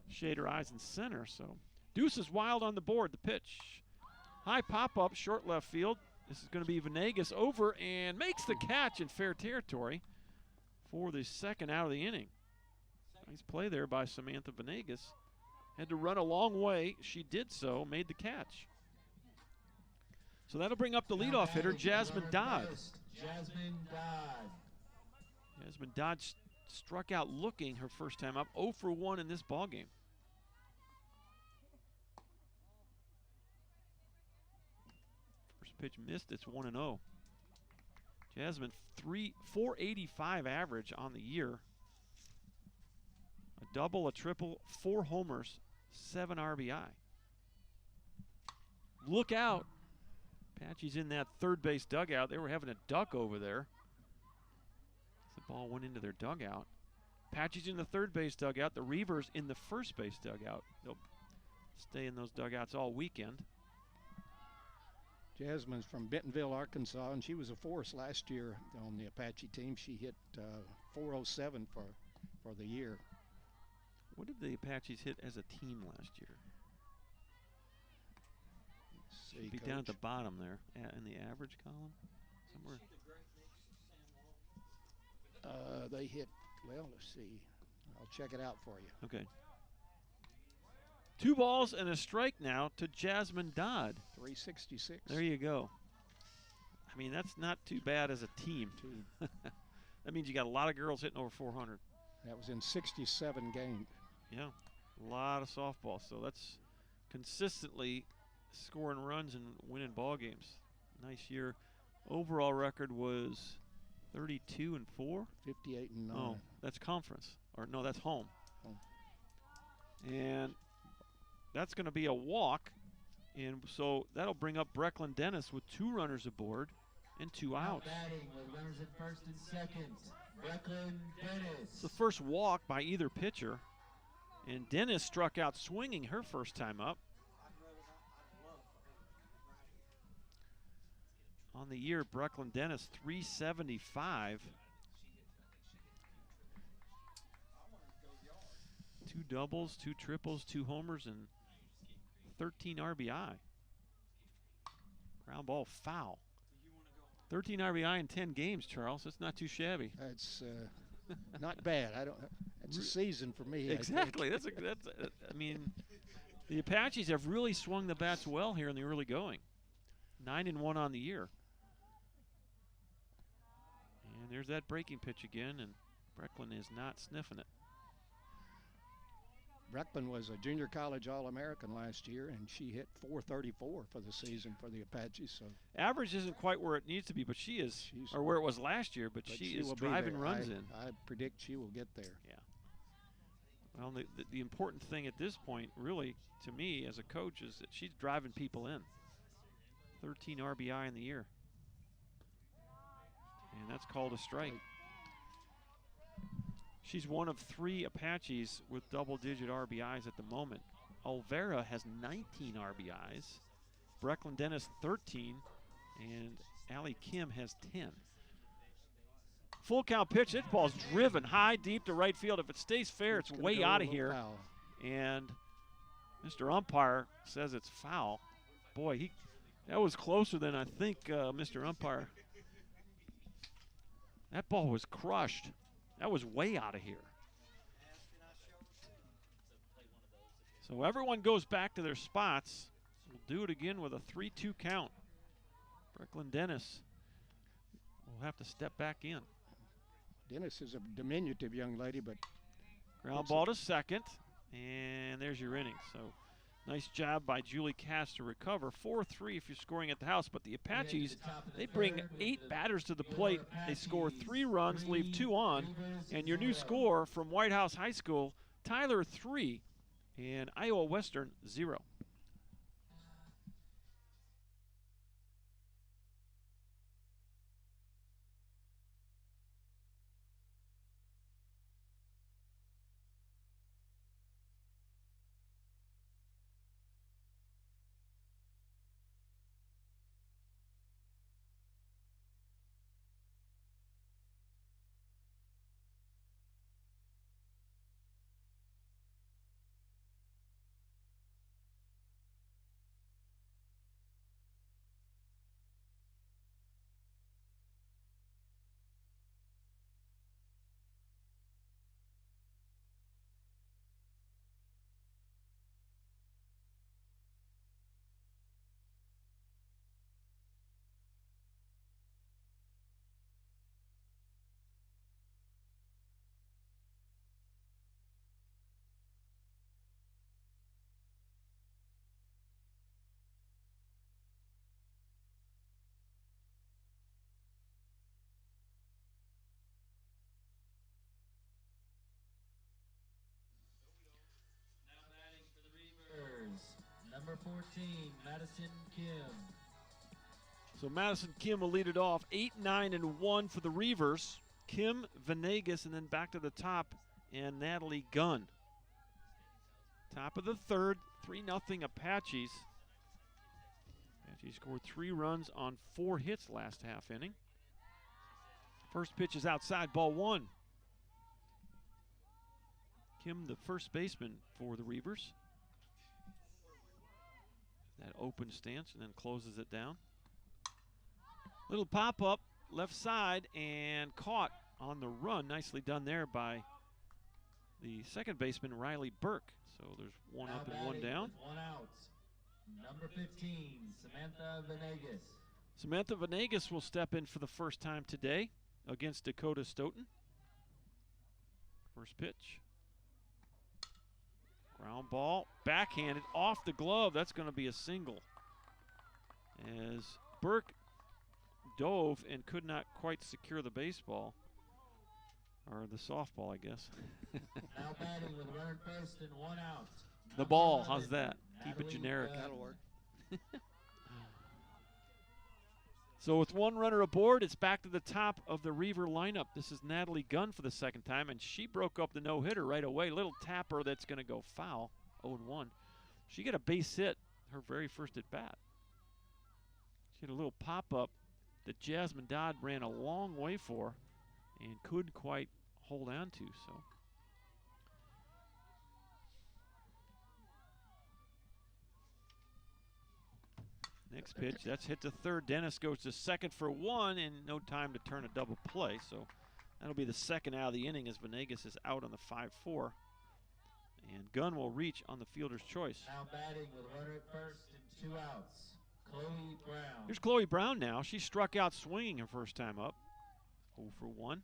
shade her eyes in center. So Deuce is wild on the board. The pitch. High pop-up, short left field. This is going to be Venegas over and makes the catch in fair territory for the second out of the inning. Nice play there by Samantha Venegas. Had to run a long way. She did so, made the catch. So that'll bring up the leadoff hitter, Jasmine Dodd. Jasmine Dodd struck out looking her first time up, 0 for 1 in this ballgame. Pitch missed. It's 1-0. Jasmine 485 average on the year. A double, a triple, 4 homers, 7 RBI. Look out. Apache's in that third base dugout. They were having a duck over there. The ball went into their dugout. Apache's in the third base dugout. The Reavers in the first base dugout. They'll stay in those dugouts all weekend. Jasmine's from Bentonville, Arkansas, and she was a force last year on the Apache team. She hit 407 for the year. What did the Apaches hit as a team last year? See, be down at the bottom there in the average column somewhere. They hit, well, let's see. I'll check it out for you. Okay. 2 balls and a strike now to Jasmine Dodd. 366. There you go. I mean, that's not too bad as a team. That means you got a lot of girls hitting over 400. That was in 67 games. Yeah, a lot of softball. So that's consistently scoring runs and winning ball games. Nice year. Overall record was 32-4. 58-9. Oh, that's conference. Or no, that's home. And that's going to be a walk. And so that'll bring up Brecklin Dennis with 2 runners aboard and 2 outs. Batting with runners at first and second, Brecklin Dennis. It's the first walk by either pitcher. And Dennis struck out swinging her first time up. On the year, Brecklin Dennis 375. 2 doubles, 2 triples, 2 homers, and 13 RBI. Ground ball foul. 13 RBI in 10 games, Charles. That's not too shabby. That's not bad. That's a season for me. Exactly. I mean, the Apaches have really swung the bats well here in the early going. 9-1 on the year. And there's that breaking pitch again, and Brecklin is not sniffing it. Brecklin was a junior college All-American last year, and she hit .434 for the season for the Apaches. So average isn't quite where it needs to be, but or where it was last year, but she is driving runs in. I predict she will get there. Yeah. Well, the important thing at this point, really, to me as a coach, is that she's driving people in. 13 RBI in the year. And that's called a strike. She's one of 3 Apaches with double-digit RBIs at the moment. Olvera has 19 RBIs, Brecklin Dennis 13, and Allie Kim has 10. Full count pitch. This ball's driven high, deep to right field. If it stays fair, it's way out of here. Foul. And Mr. Umpire says it's foul. Boy, that was closer than I think Mr. Umpire. That ball was crushed. That was way out of here. So everyone goes back to their spots. We'll do it again with a 3-2 count. Brecklin Dennis will have to step back in. Dennis is a diminutive young lady, but ground ball to second, and there's your inning. So nice job by Julie Cass to recover. 4-3 if you're scoring at the house, but the Apaches, they bring 8 batters to the plate. They score 3 runs, leave 2 on, and your new score from White House High School, Tyler 3 and Iowa Western 0. Number 14, Madison Kim. So Madison Kim will lead it off. 8-9-1 for the Reavers. Kim, Venegas, and then back to the top, and Natalie Gunn. Top of the third, 3-0 Apaches. Apaches scored 3 runs on 4 hits last half inning. First pitch is outside, ball 1. Kim, the first baseman for the Reavers. That open stance and then closes it down. Little pop-up, left side, and caught on the run. Nicely done there by the second baseman, Riley Burke. So there's one up and one down. 1 out. Number 15, Samantha Venegas. Samantha Venegas will step in for the first time today against Dakota Stoughton. First pitch. Ground ball, backhanded, off the glove. That's going to be a single. As Burke dove and could not quite secure the baseball. Or the softball, I guess. Now batting with runner first and 1 out. The ball, how's that? Keep it generic. that'll work. So with 1 runner aboard, it's back to the top of the Reaver lineup. This is Natalie Gunn for the second time, and she broke up the no-hitter right away. Little tapper that's going to go foul, 0-1. She got a base hit her very first at-bat. She had a little pop-up that Jasmine Dodd ran a long way for and couldn't quite hold on to. So Next pitch, that's hit to third. Dennis goes to second for one, and no time to turn a double play. So that'll be the second out of the inning as Venegas is out on the 5-4. And Gunn will reach on the fielder's choice. Now batting with runner at first and 2 outs. Chloe Brown. Here's Chloe Brown now. She struck out swinging her first time up. 0 for 1.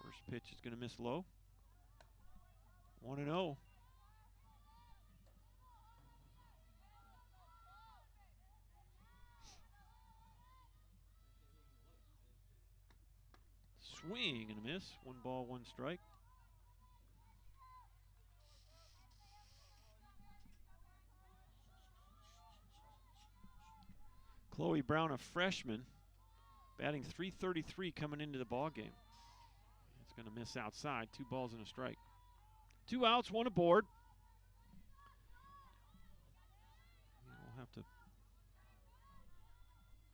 First pitch is going to miss low. 1-0. Swing and a miss. 1 ball, 1 strike. Chloe Brown, a freshman, batting .333 coming into the ball game. It's going to miss outside. 2 balls and a strike. 2 outs, 1 aboard. And we'll have to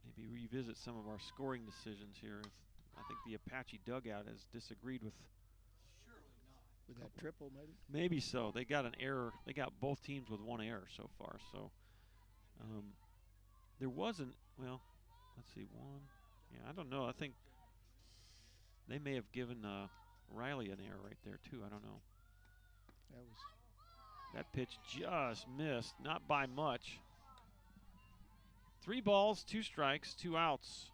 maybe revisit some of our scoring decisions here. I think the Apache dugout has disagreed with. With that triple, maybe? Maybe so. They got an error. They got both teams with 1 error so far. So there wasn't, well, let's see, 1. Yeah, I don't know. I think they may have given Riley an error right there, too. I don't know. That pitch just missed, not by much. 3 balls, 2 strikes, 2 outs.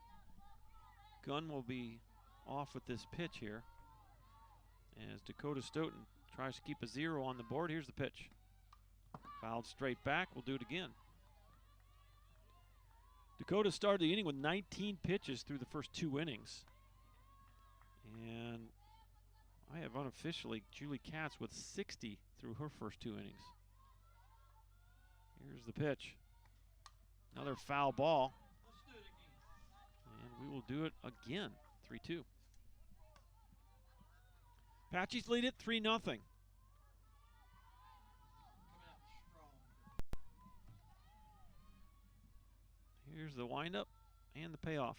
Gunn will be off with this pitch here as Dakota Stoughton tries to keep a 0 on the board. Here's the pitch. Fouled straight back. We'll do it again. Dakota started the inning with 19 pitches through the first 2 innings. And I have unofficially Julie Katz with 60 through her first 2 innings. Here's the pitch. Another foul ball. And we will do it again. 3-2. Apaches lead it 3-0. Here's the windup and the payoff.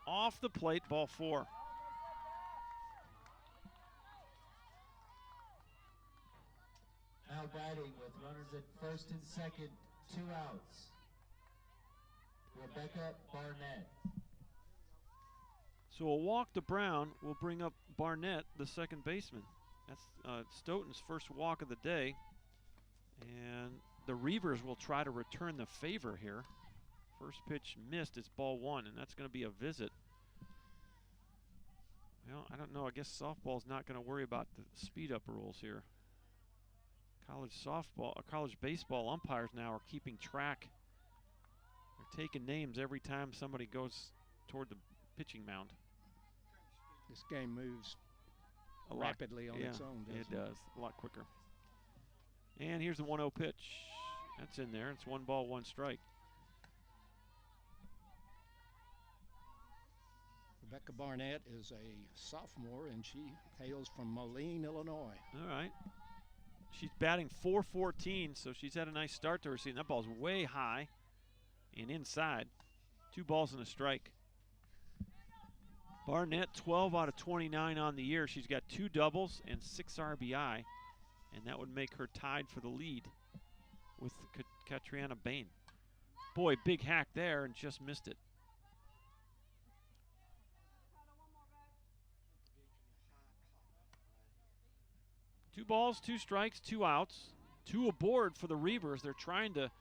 Off the plate, ball 4. Now batting with runners at first and second, 2 outs. Rebecca Barnett. So a walk to Brown will bring up Barnett, the second baseman. That's Stoughton's first walk of the day. And the Reavers will try to return the favor here. First pitch missed, it's ball 1, and that's going to be a visit. Well, I don't know. I guess softball's not going to worry about the speed-up rules here. College softball, college baseball umpires now are keeping track. They're taking names every time somebody goes toward the pitching mound. This game moves rapidly on its own, doesn't it? It does, a lot quicker. And here's the 1-0 pitch. That's in there. It's 1 ball, 1 strike. Rebecca Barnett is a sophomore, and she hails from Moline, Illinois. All right. She's batting .414, so she's had a nice start to her season. That ball's way high and inside. 2 balls and a strike. Barnett, 12 out of 29 on the year. She's got 2 doubles and 6 RBI, and that would make her tied for the lead with Katriana Bain. Boy, big hack there and just missed it. Two balls, 2 strikes, 2 outs. 2 aboard for the Reavers. They're trying to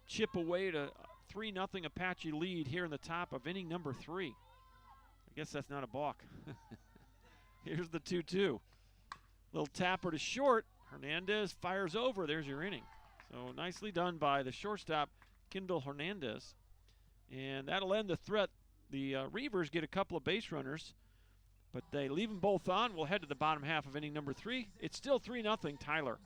chip away to 3-0 Apache lead here in the top of inning number 3. I guess that's not a balk. Here's the 2-2. Little tapper to short. Hernandez fires over. There's your inning. So nicely done by the shortstop, Kendall Hernandez. And that'll end the threat. The Reavers get a couple of base runners, but they leave them both on. We'll head to the bottom half of inning number 3. It's still 3-0 Tyler.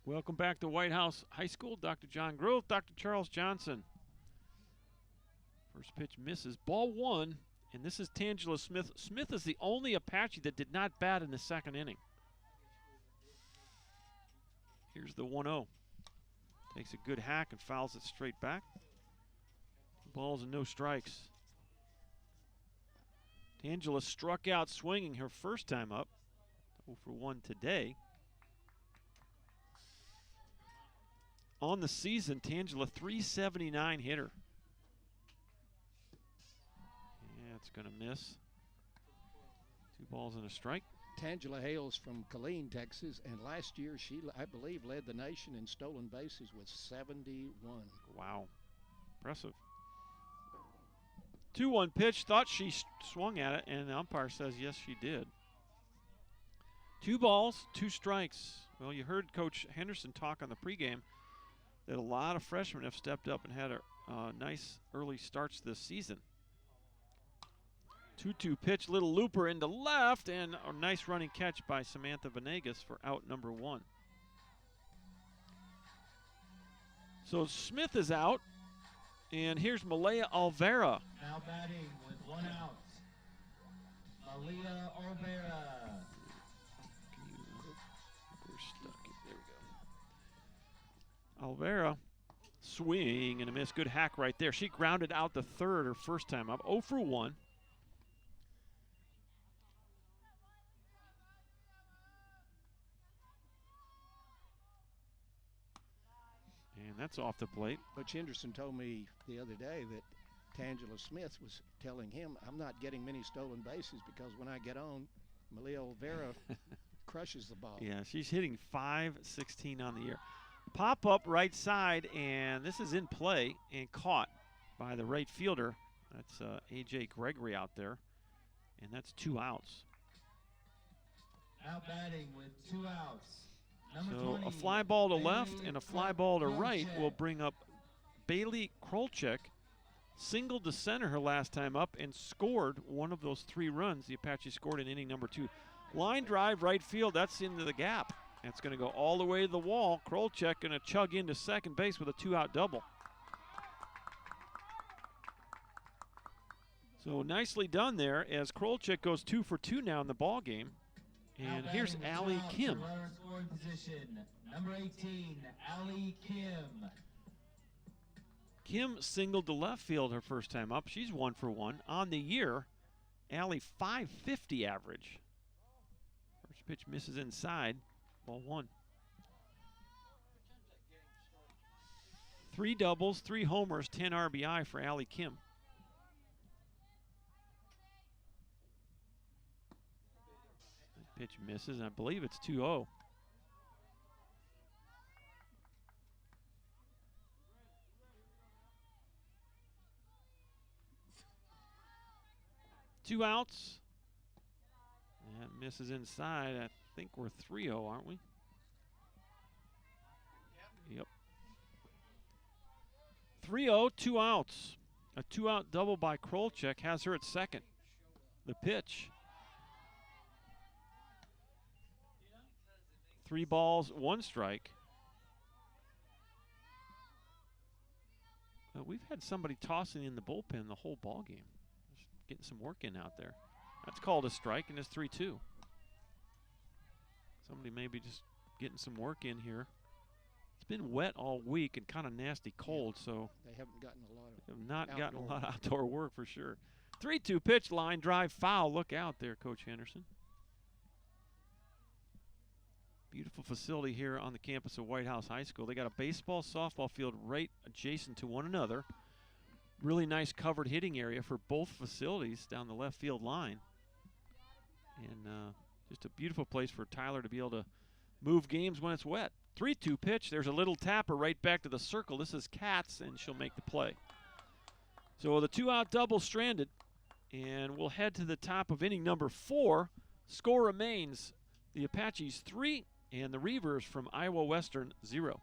Welcome back to White House High School. Dr. John Grove, Dr. Charles Johnson. First pitch misses. Ball one, and this is Tangela Smith. Smith is the only Apache that did not bat in the second inning. Here's the 1-0. Takes a good hack and fouls it straight back. Balls and no strikes. Tangela struck out swinging her first time up. 0 for 1 today. On the season, Tangela, 379 hitter. Yeah, it's going to miss. 2 balls and a strike. Tangela hails from Killeen, Texas, and last year she, I believe, led the nation in stolen bases with 71. Wow. Impressive. 2-1 pitch. Thought she swung at it, and the umpire says yes, she did. 2 balls, 2 strikes. Well, you heard Coach Henderson talk on the pregame that a lot of freshmen have stepped up and had a nice early starts this season. 2-2 pitch, little looper into left, and a nice running catch by Samantha Venegas for out number 1. So Smith is out, and here's Malaya Olvera. Now batting with 1 out. Malia Olvera. We're stuck. There we go. Olvera, swing and a miss. Good hack right there. She grounded out the third her first time up. 0 for 1. And that's off the plate. Coach Henderson told me the other day that Tangela Smith was telling him, I'm not getting many stolen bases because when I get on, Malia Olvera crushes the ball. Yeah, she's hitting .516 on the year. Pop up right side, and this is in play and caught by the right fielder. That's A.J. Gregory out there, and that's 2 outs. Now batting with 2 outs. Number So 20, a fly ball to left Bailey and a fly ball to right Krolczyk. will bring up Bailey Krolczyk. Singled to center her last time up and scored one of those 3 runs the Apaches scored in inning number 2. Line drive right field, that's into the gap. That's going to go all the way to the wall. Krolczyk going to chug into second base with a 2-out double. So nicely done there as Krolczyk goes 2 for 2 now in the ball game. And here's Allie Kim. Runner scoring position, number 18, Allie Kim. Kim singled to left field her first time up. She's 1 for 1. On the year, Allie .550 average. First pitch misses inside. Ball 1. 3 doubles, 3 homers, 10 RBI for Allie Kim. Pitch misses, and I believe it's 2-0. Two outs. That misses inside. I think we're 3-0, aren't we? Yep. 3-0, 2 outs. A 2-out double by Krolczyk has her at second. The pitch. 3 balls, 1 strike. We've had somebody tossing in the bullpen the whole ball game. Just getting some work in out there. That's called a strike, and it's 3-2. Somebody maybe just getting some work in here. It's been wet all week and kind of nasty cold, so They haven't gotten a lot of have not gotten a outdoor lot of outdoor work for sure. 3-2 pitch, line drive, foul. Look out there, Coach Henderson. Beautiful facility here on the campus of White House High School. They got a baseball, softball field right adjacent to one another. Really nice covered hitting area for both facilities down the left field line. And just a beautiful place for Tyler to be able to move games when it's wet. 3-2 pitch. There's a little tapper right back to the circle. This is Katz, and she'll make the play. So the 2-out double stranded, and we'll head to the top of inning number 4. Score remains the Apaches 3 and the Reavers from Iowa Western 0.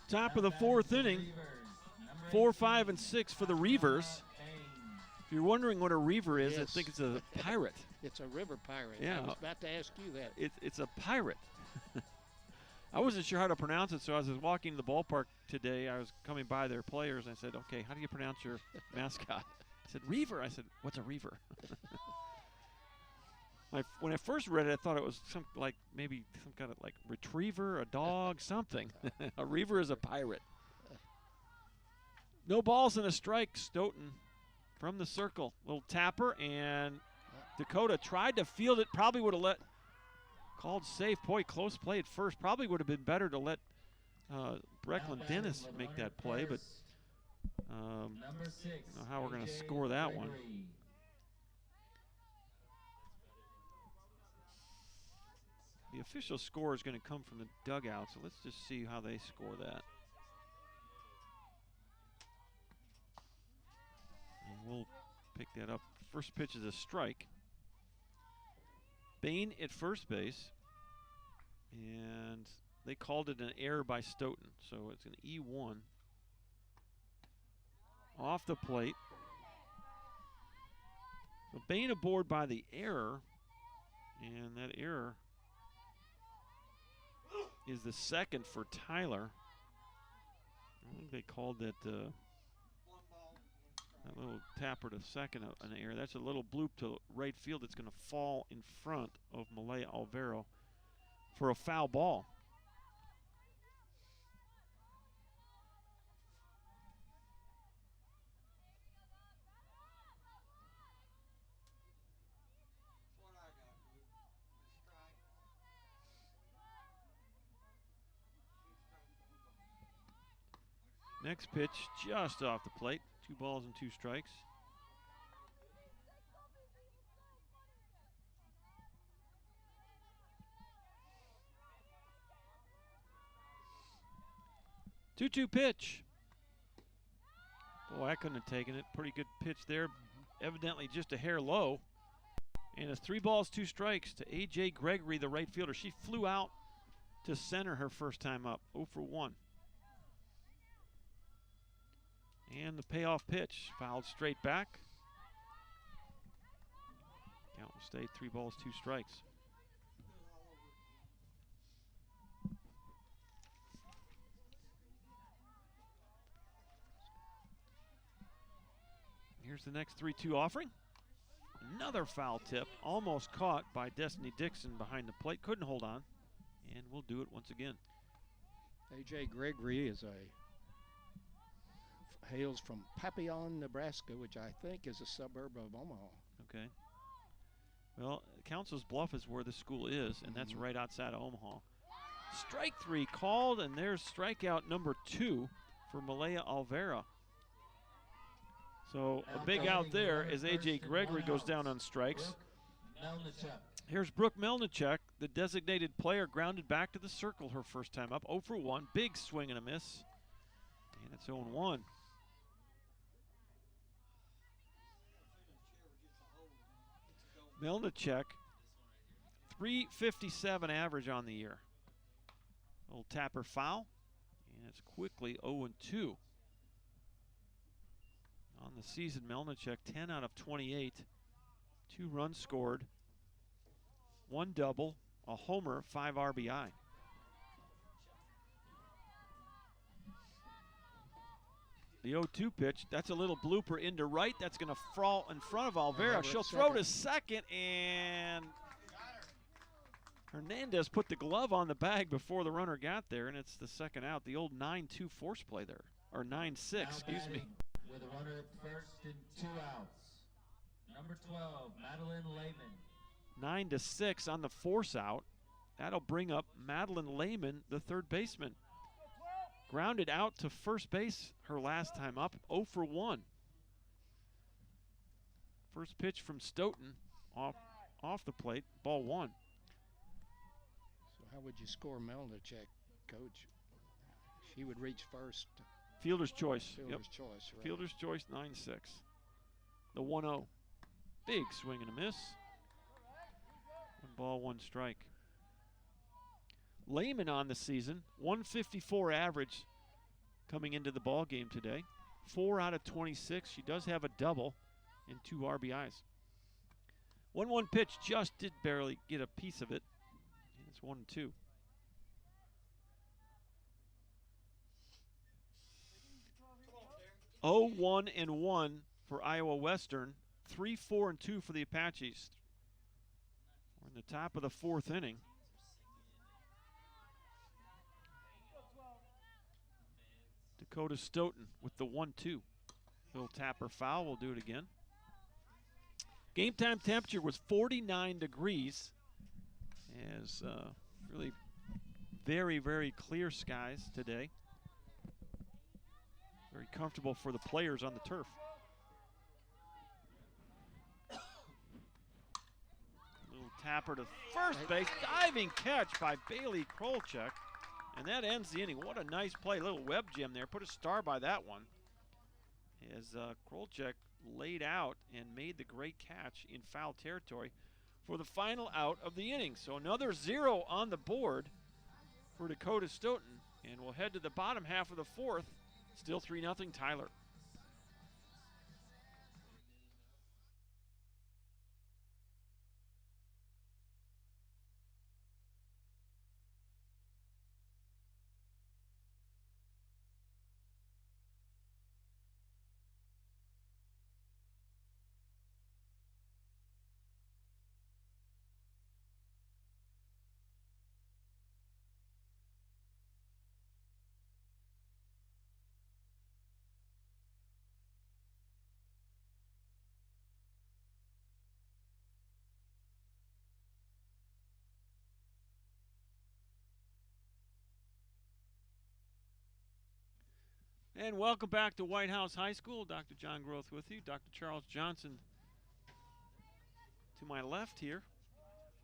Top of the fourth inning. 4, 5, and 6 for the Reavers. If you're wondering what a Reaver is, I Yes. think it's a pirate. It's a river pirate. Yeah. I was about to ask you that. It's a pirate. I wasn't sure how to pronounce it, so as I was walking to the ballpark today, I was coming by their players, and I said, okay, how do you pronounce your mascot? I said, Reaver. I said, what's a Reaver? When I first read it, I thought it was maybe some kind of like retriever, a dog, something. A Reaver is a pirate. No balls and a strike. Stoughton from the circle. Little tapper, and Dakota tried to field it. Probably would have called safe. Boy, close play at first. Probably would have been better to let Brecklin Dennis make that play, but I don't know how we're going to score that one. The official score is going to come from the dugout, so let's just see how they score that. And we'll pick that up. First pitch is a strike. Bain at first base, and they called it an error by Stoughton, so it's an E1. Off the plate. So Bain aboard by the error, and that error is the second for Tyler. I think they called that that little tapper to second an error. That's a little bloop to right field that's going to fall in front of Malaya Alvaro for a foul ball. That's what I got, dude. Strike. 2 strikes. Next pitch just off the plate. 2 balls and 2 strikes. Two-two pitch. Boy, I couldn't have taken it. Pretty good pitch there. Evidently just a hair low. And it's 3 balls, 2 strikes to A.J. Gregory, the right fielder. She flew out to center her first time up. 0 for 1. And the payoff pitch, fouled straight back. Count will stay 3 balls, 2 strikes. Here's the next 3-2 offering. Another foul tip, almost caught by Destiny Dixon behind the plate. Couldn't hold on, and we'll do it once again. A.J. Gregory hails from Papillon, Nebraska, which I think is a suburb of Omaha. Okay. Well, Council's Bluff is where the school is, and that's right outside of Omaha. Strike 3 called, and there's strikeout number 2 for Malaya Alvera. So a big out there as A.J. Gregory goes down on strikes. Here's Brooke Melnichuk, the designated player, grounded back to the circle her first time up. 0 for 1, big swing and a miss. And it's 0-1. Melnichuk, 357 average on the year. Little tapper foul, and it's quickly 0-2. On the season, Melnichuk 10 out of 28, 2 runs scored, 1 double, a homer, 5 RBI. The 0-2 pitch, that's a little blooper into right. That's going to fall in front of Alvera. She'll throw to second, and Hernandez put the glove on the bag before the runner got there, and it's the second out. The old 9-2 force play there, or 9-6, excuse me. With a runner at first and 2 outs. Number 12, Madeline Lehman. 9-6 on the force out. That'll bring up Madeline Lehman, the third baseman. Grounded out to first base her last time up, 0 for 1. First pitch from Stoughton off the plate, ball 1. So how would you score Melnichuk, Coach? She would reach first. Fielder's choice. Fielder's choice, right? Fielder's choice, 9-6. The 1-0. Big swing and a miss. 1 ball, 1 strike. Lehman on the season, 154 average, coming into the ball game today. 4 out of 26. She does have a double and 2 RBIs. 1-1 pitch, just did barely get a piece of it. And it's 1-2. Oh, 1-1 for Iowa Western. 3-4-2 for the Apaches. We're in the top of the 4th inning. Dakota Stoughton with the 1-2. He'll tap her foul. We'll do it again. Game time temperature was 49 degrees. As really very, very clear skies today. Very comfortable for the players on the turf. Little tapper to first base. Diving catch by Bailey Krolchek. And that ends the inning. What a nice play. Little web gem there. Put a star by that one. As Krolchek laid out and made the great catch in foul territory for the final out of the inning. So another 0 on the board for Dakota Stoughton. And we'll head to the bottom half of the 4th. Still 3-0 Tyler. And welcome back to White House High School. Dr. John Groth with you. Dr. Charles Johnson to my left here.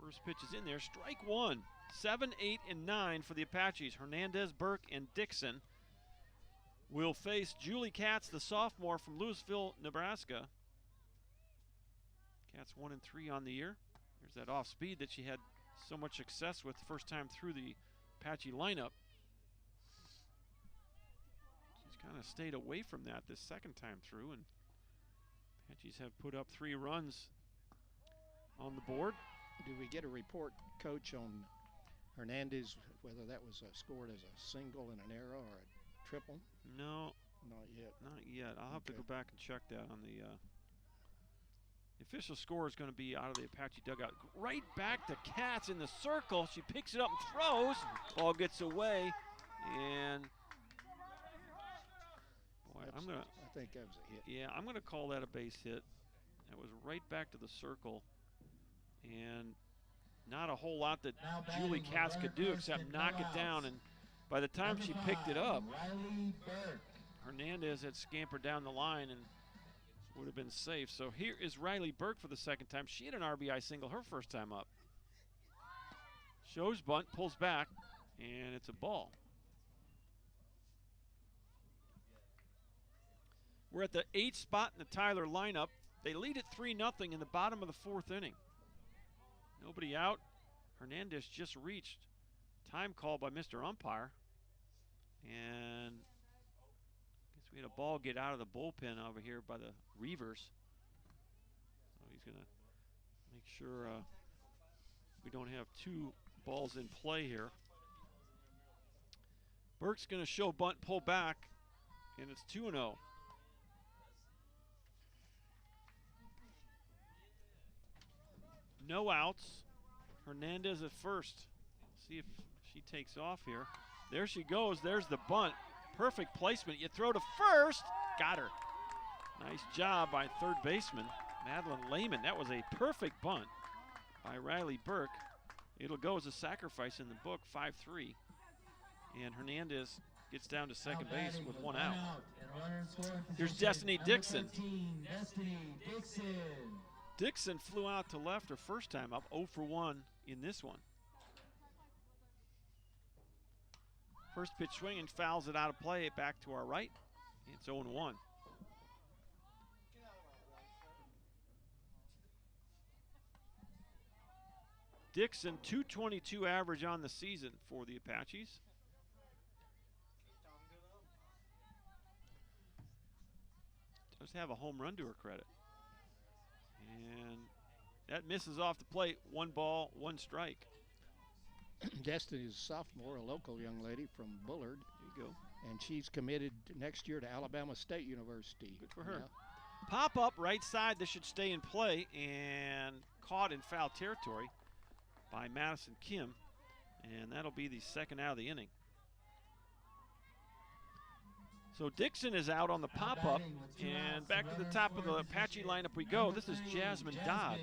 First pitch is in there. Strike one. 7, 8, and 9 for the Apaches. Hernandez, Burke, and Dixon will face Julie Katz, the sophomore from Louisville, Nebraska. Katz 1 and 3 on the year. There's that off speed that she had so much success with the first time through the Apache lineup. Kind of stayed away from that this second time through, and Apaches have put up 3 runs on the board. Do we get a report, Coach, on Hernandez, whether that was scored as a single and an error or a triple? No. Not yet. Not yet. I'll have to go back and check that on the official score is going to be out of the Apache dugout. Right back to Katz in the circle. She picks it up and throws. Ball gets away, and I think that was a hit. Yeah, I'm going to call that a base hit. That was right back to the circle, and not a whole lot that Julie Katz could do except knock it down. And by the time she picked it up, Hernandez had scampered down the line and would have been safe. So here is Riley Burke for the second time. She had an RBI single her first time up. Shows bunt, pulls back, and it's a ball. We're at the 8th spot in the Tyler lineup. They lead it 3-0 in the bottom of the 4th inning. Nobody out. Hernandez just reached. Time call by Mr. Umpire. And I guess we had a ball get out of the bullpen over here by the Reavers. So he's going to make sure we don't have 2 balls in play here. Burke's going to show bunt, pull back, and it's 2-0. No outs. Hernandez at first. See if she takes off here. There she goes. There's the bunt. Perfect placement. You throw to first. Got her. Nice job by third baseman Madeline Lehman. That was a perfect bunt by Riley Burke. It'll go as a sacrifice in the book, 5-3. And Hernandez gets down to second base with 1 out. Here's Destiny Dixon. Dixon flew out to left her first time up, 0 for 1 in this one. First pitch swinging, fouls it out of play, back to our right. It's 0-1. Dixon, .222 average on the season for the Apaches. Does have a home run to her credit. And that misses off the plate. 1 ball, 1 strike. Destiny's a sophomore, a local young lady from Bullard. There you go. And she's committed next year to Alabama State University. Good for her. Now, Pop up right side. This should stay in play and caught in foul territory by Madison Kim. And that'll be the second out of the inning. So Dixon is out on the pop-up, and back to the top of the Apache lineup we go. This is Jasmine Dodd.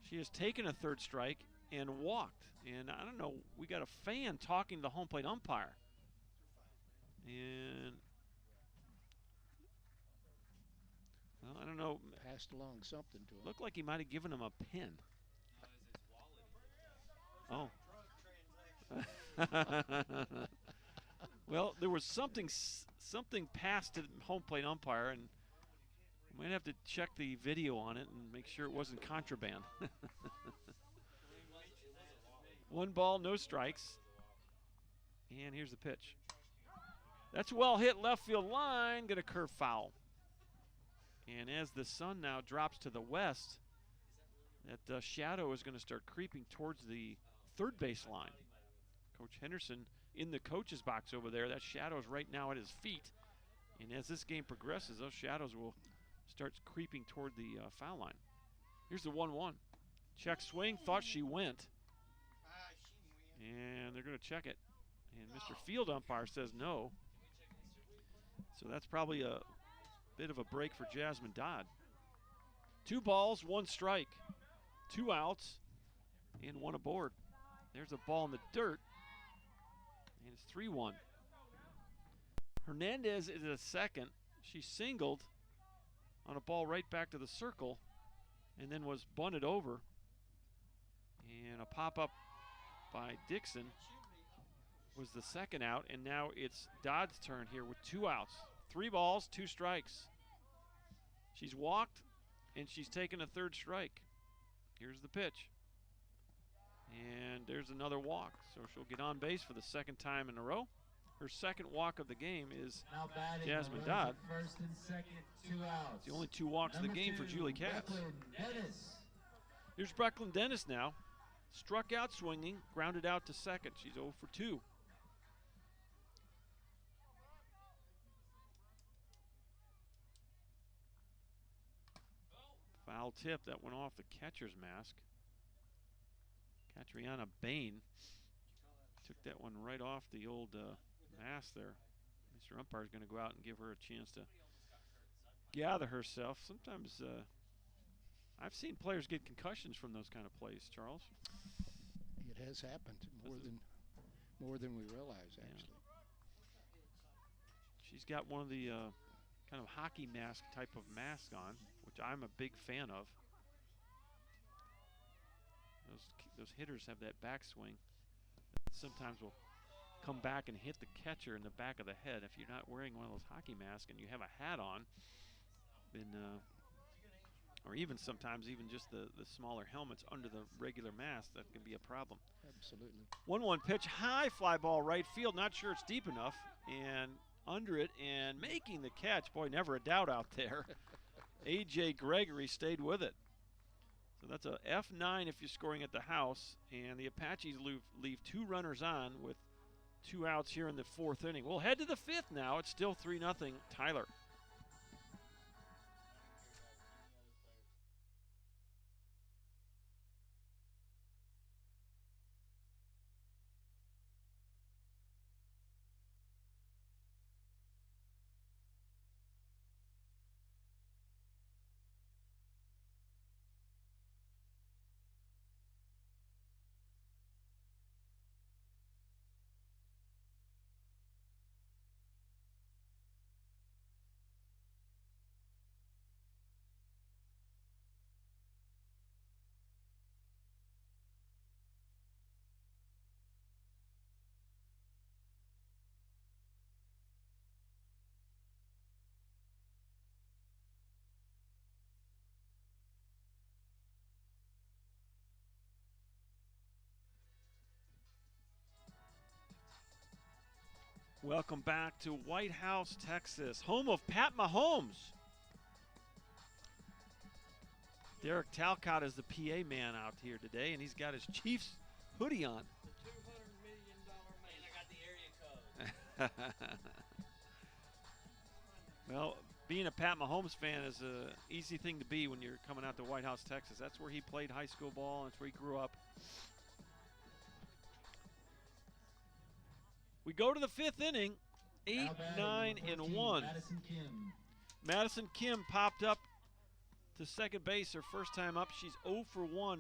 She has taken a 3rd strike and walked. And I don't know, we got a fan talking to the home plate umpire. And, well, I don't know. passed along something to him. Looked like he might have given him a pen. Oh. Well, there was something passed to the home plate umpire, and we might have to check the video on it and make sure it wasn't contraband. 1 ball, no strikes. And here's the pitch. That's well hit left field line, gonna curve foul. And as the sun now drops to the west, that shadow is gonna start creeping towards the 3rd base line. Coach Henderson in the coach's box over there. That shadow is right now at his feet. And as this game progresses, those shadows will start creeping toward the foul line. Here's the 1-1. Check swing, thought she went. And they're going to check it. And Mr. Field umpire says no. So that's probably a bit of a break for Jasmine Dodd. 2 balls, 1 strike. 2 outs, and 1 aboard. There's a ball in the dirt. And it's 3-1. Hernandez is at second. She singled on a ball right back to the circle and then was bunted over. And a pop-up by Dixon was the second out, and now it's Dodd's turn here with 2 outs. 3 balls, 2 strikes. She's walked, and she's taken a 3rd strike. Here's the pitch. And there's another walk, so she'll get on base for the 2nd time in a row. Her 2nd walk of the game is Jasmine Dodd. First and second, 2 outs. It's the only 2 walks of the game for Julie Katz. Here's Brecklin Dennis now. Struck out swinging, grounded out to second. She's 0 for 2. Foul tip that went off the catcher's mask. Catriona Bain took that one right off the old mask there. Mr. Umpire is going to go out and give her a chance to gather herself. Sometimes I've seen players get concussions from those kind of plays, Charles. It has happened more than we realize, actually. She's got one of the kind of hockey mask type of mask on, which I'm a big fan of. Those hitters have that backswing that sometimes will come back and hit the catcher in the back of the head. If you're not wearing one of those hockey masks and you have a hat on, then or even sometimes even just the smaller helmets under the regular mask, that can be a problem. Absolutely. 1-1 pitch, high fly ball right field. Not sure it's deep enough, and under it and making the catch. Boy, never a doubt out there. A.J. Gregory stayed with it. So that's a F9 if you're scoring at the house, and the Apaches leave 2 runners on with 2 outs here in the 4th inning. We'll head to the 5th now. It's still 3-0 Tyler. Welcome back to White House, Texas, home of Pat Mahomes. Derek Talcott is the PA man out here today, and he's got his Chiefs hoodie on. The $200 million man. And I got the area code. Well, being a Pat Mahomes fan is an easy thing to be when you're coming out to White House, Texas. That's where he played high school ball. That's where he grew up. We go to the fifth inning, 8, 9, and 1. Madison Kim popped up to second base her first time up. She's 0 for 1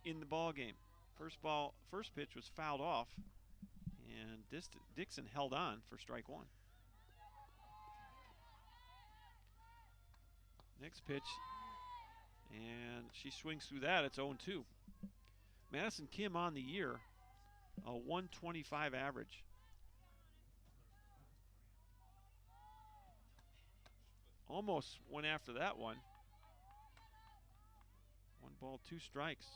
in the ball game. First pitch was fouled off, and Dixon held on for strike one. Next pitch, and she swings through that. It's 0-2. Madison Kim on the year, a 125 average. Almost went after that one. 1 ball, 2 strikes.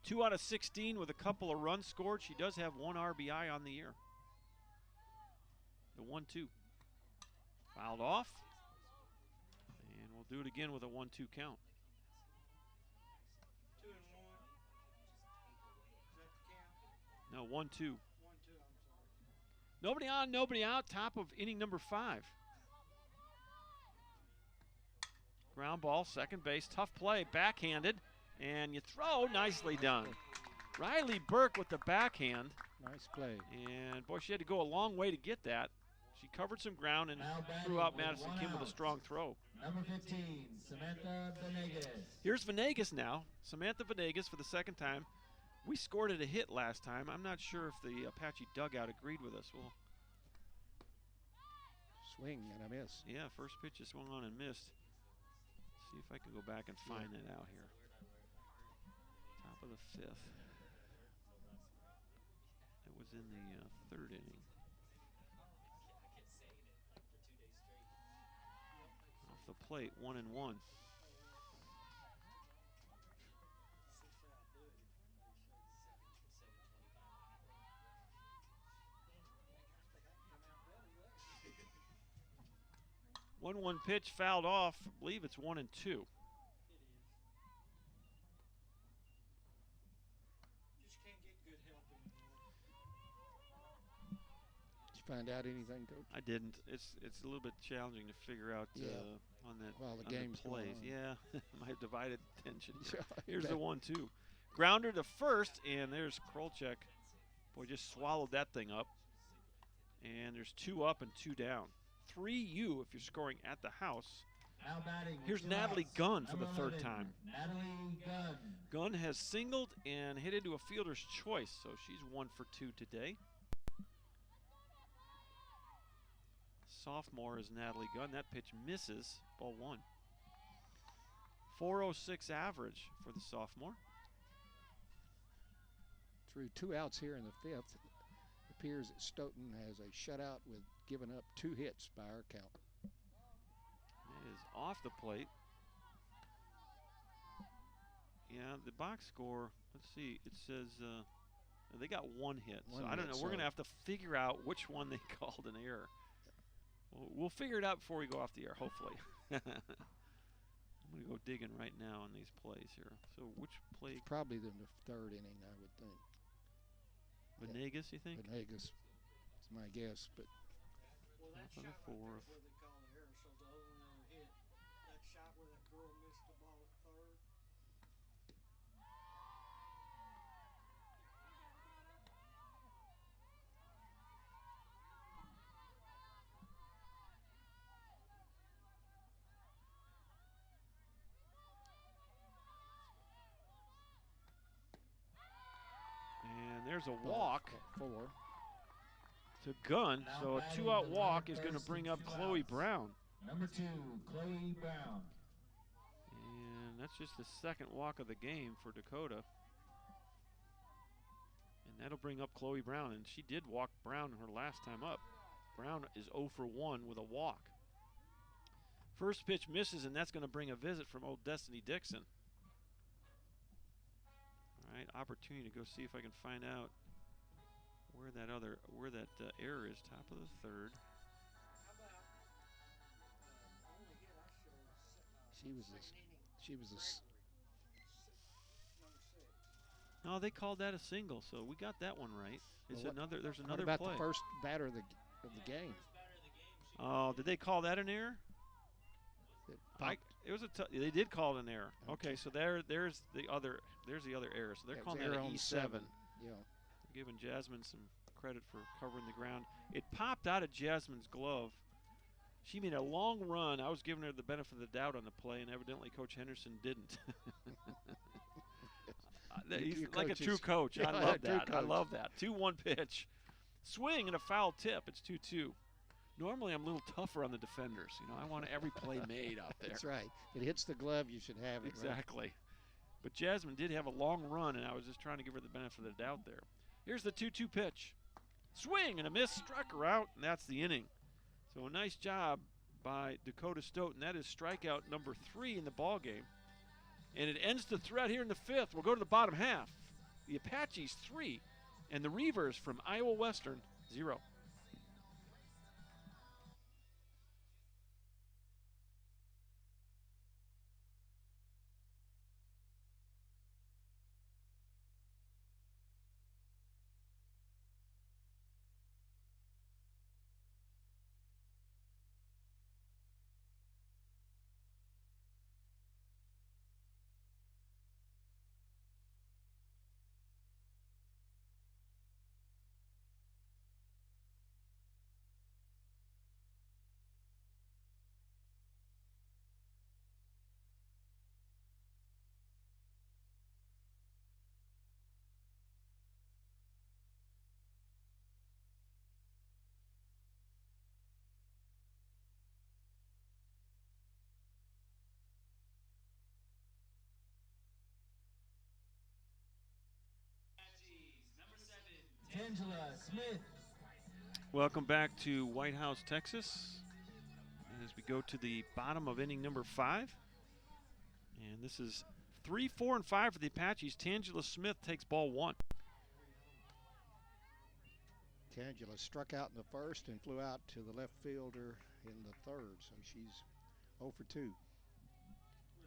2 out of 16 with a couple of runs scored. She does have 1 RBI on the year. The 1-2. Fouled off. And we'll do it again with a 1-2 count. 2 and 1. Is that the count? No, 1-2. 1, 2. I'm sorry. Nobody on, nobody out. Top of inning number 5. Ground ball, second base, tough play, backhanded, and you throw, nicely done. Riley Burke with the backhand. Nice play. And boy, she had to go a long way to get that. She covered some ground and threw out Madison Kim with a strong throw. Number 15, Samantha Venegas. Here's Venegas now. Samantha Venegas for the second time. We scored at a hit last time. I'm not sure if the Apache dugout agreed with us. Well, Swing and a miss. yeah, first pitch just swung on and missed. See if I can go back and find it out here. Top of the 5th. That was in the 3rd inning. Off the plate, 1-1. One pitch fouled off. I believe it's 1-2. Just can't get good help anymore. Did you find out anything, Coach? I didn't. It's a little bit challenging to figure out Yeah. On that While the on game's going plays. on. Yeah, my divided attention. Yeah, Here's the that- 1-2. Grounder to first, and there's Krolchek. Boy, just swallowed that thing up. And there's 2 up and 2 down. 3U if you're scoring at the house. Now batting with Here's 2 Natalie outs. Gunn for the Number 3rd 11, time. Natalie Gunn. Gunn has singled and hit into a fielder's choice, so she's 1 for 2 today. Sophomore is Natalie Gunn. That pitch misses, ball 1. 406 average for the sophomore. Through 2 outs here in the 5th. Appears that Stoughton has a shutout with giving up 2 hits by our count. It is off the plate. Yeah, the box score, let's see, it says they got 1 hit. One So I don't hit, know. We're going to so- have to figure out which one they called an error. We'll figure it out before we go off the air, hopefully. I'm going to go digging right now on these plays here. So which play? Probably in the 3rd inning, I would think. Venegas, you think? Venegas is my guess, but Well, that Top of the shot right there is 4th. where they call the error, so the other one never hit. That shot where that girl missed the ball at 3rd. And there's a ball walk 4. to Gunn. Now So a batting 2-out the walk left is going to first bring and up 2 Chloe outs. Brown. Number 2, Chloe Brown. And that's just the 2nd walk of the game for Dakota. And that'll bring up Chloe Brown. And she did walk Brown her last time up. Brown is 0 for 1 with a walk. First pitch misses, and that's going to bring a visit from old Destiny Dixon. All right, opportunity to go see if I can find out where that error is. Top of the third. How about the only hit I show is She was second inning. she was a s- Number 6. No, they called that a single, so we got that one right. It's Well, another. There's What another about play. the first batter of the game? Oh, did they call that an error? That popped? It was they did call it an error. Okay, Okay. so there's the other error. So they're That was calling that error an on E7. Yeah. They're giving Jasmine some credit for covering the ground. It popped out of Jasmine's glove. She made a long run. I was giving her the benefit of the doubt on the play, and evidently Coach Henderson didn't. He's Your like a coach true is- coach. Yeah, I love true that. I coach. love that. 2-1 pitch. Swing and a foul tip. It's 2-2. Normally I'm a little tougher on the defenders. You know, I want every play made out there. That's right. If it hits the glove, you should have it. Right? Exactly. But Jasmine did have a long run, and I was just trying to give her the benefit of the doubt there. Here's the 2-2 pitch. Swing and a miss. Struck her out, and that's the inning. So a nice job by Dakota Stoughton. That is strikeout number 3 in the ball game. And it ends the threat here in the 5th. We'll go to the bottom half. The Apaches 3, and the Reavers from Iowa Western 0. Tangela Smith. Welcome back to White House, Texas. As we go to the bottom of inning number 5. And this is 3, 4, and 5 for the Apaches. Tangela Smith takes ball 1. Tangela struck out in the first and flew out to the left fielder in the third, so she's 0 for 2.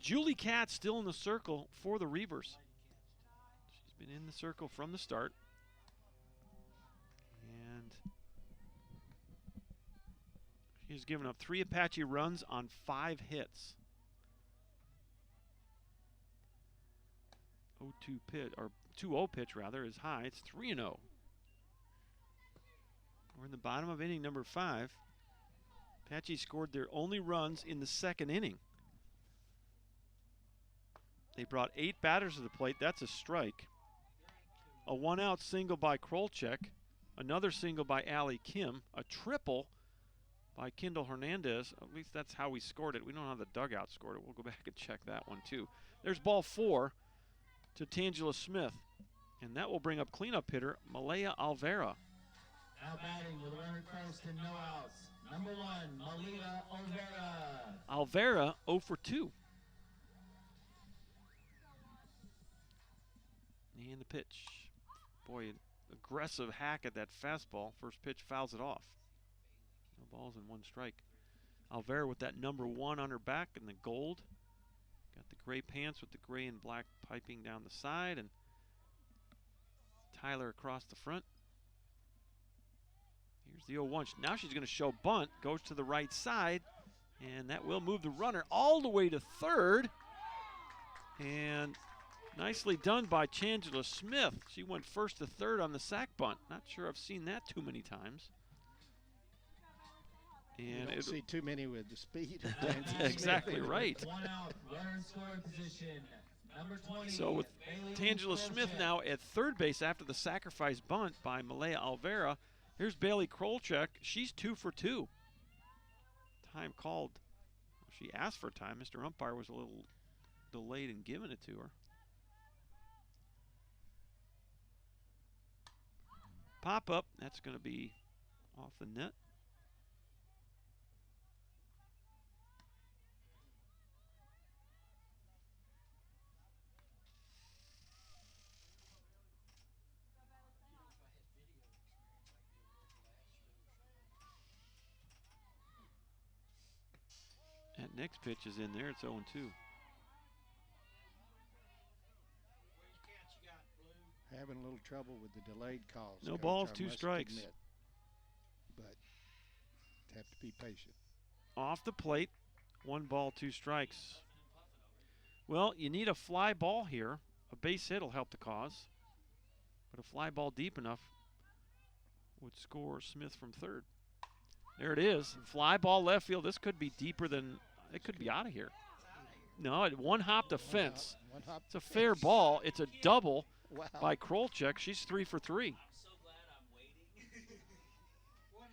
Julie Katz still in the circle for the Reavers. She's been in the circle from the start. And she's given up 3 Apache runs on 5 hits. 0-2 pitch, or 2-0 pitch rather, is high. It's 3-0. We're in the bottom of inning number 5. Apache scored their only runs in the second inning. They brought 8 batters to the plate. That's a strike. A 1-out single by Krolchek. Another single by Allie Kim. A triple by Kendall Hernandez. At least that's how we scored it. We don't know how the dugout scored it. We'll go back and check that one too. There's ball 4 to Tangela Smith. And that will bring up cleanup hitter Malaya Alvera. Now batting with a runner close to no outs. Number 1, Malita Olvera. Alvera 0 for 2. And the pitch. Boy, an aggressive hack at that fastball. First pitch fouls it off. No balls and 1 strike. Alvera with that number 1 on her back in the gold. Got the gray pants with the gray and black piping down the side, and Tyler across the front. Here's the 0-1. Now she's going to show bunt. Goes to the right side, and that will move the runner all the way to third. And nicely done by Tangela Smith. She went first to third on the sac bunt. Not sure I've seen that too many times. You And don't it, see too many with the speed. of That's Tangela exactly Smith. right. 1 out, runner in scoring position. Number 20. So with Bailey Tangela Smith Krolchek. now at third base after the sacrifice bunt by Malaya Alvera. Here's Bailey Krolchek. She's 2 for 2. Time called. She asked for time. Mr. Umpire was a little delayed in giving it to her. Pop up. That's going to be off the net. Next pitch is in there. It's 0-2. Which catch you got, Blue? Having a little trouble with the delayed calls. No Coach, balls, I 2 must strikes. admit. But have to be patient. Off the plate, 1 ball, 2 strikes. Well, you need a fly ball here. A base hit will help the cause. But a fly ball deep enough would score Smith from third. There it is. Fly ball left field. This could be deeper than, it could be out of here. No, it one hop the fence. One hop It's a fair ball. It's a double Wow. by Krolchek. She's 3 for 3. What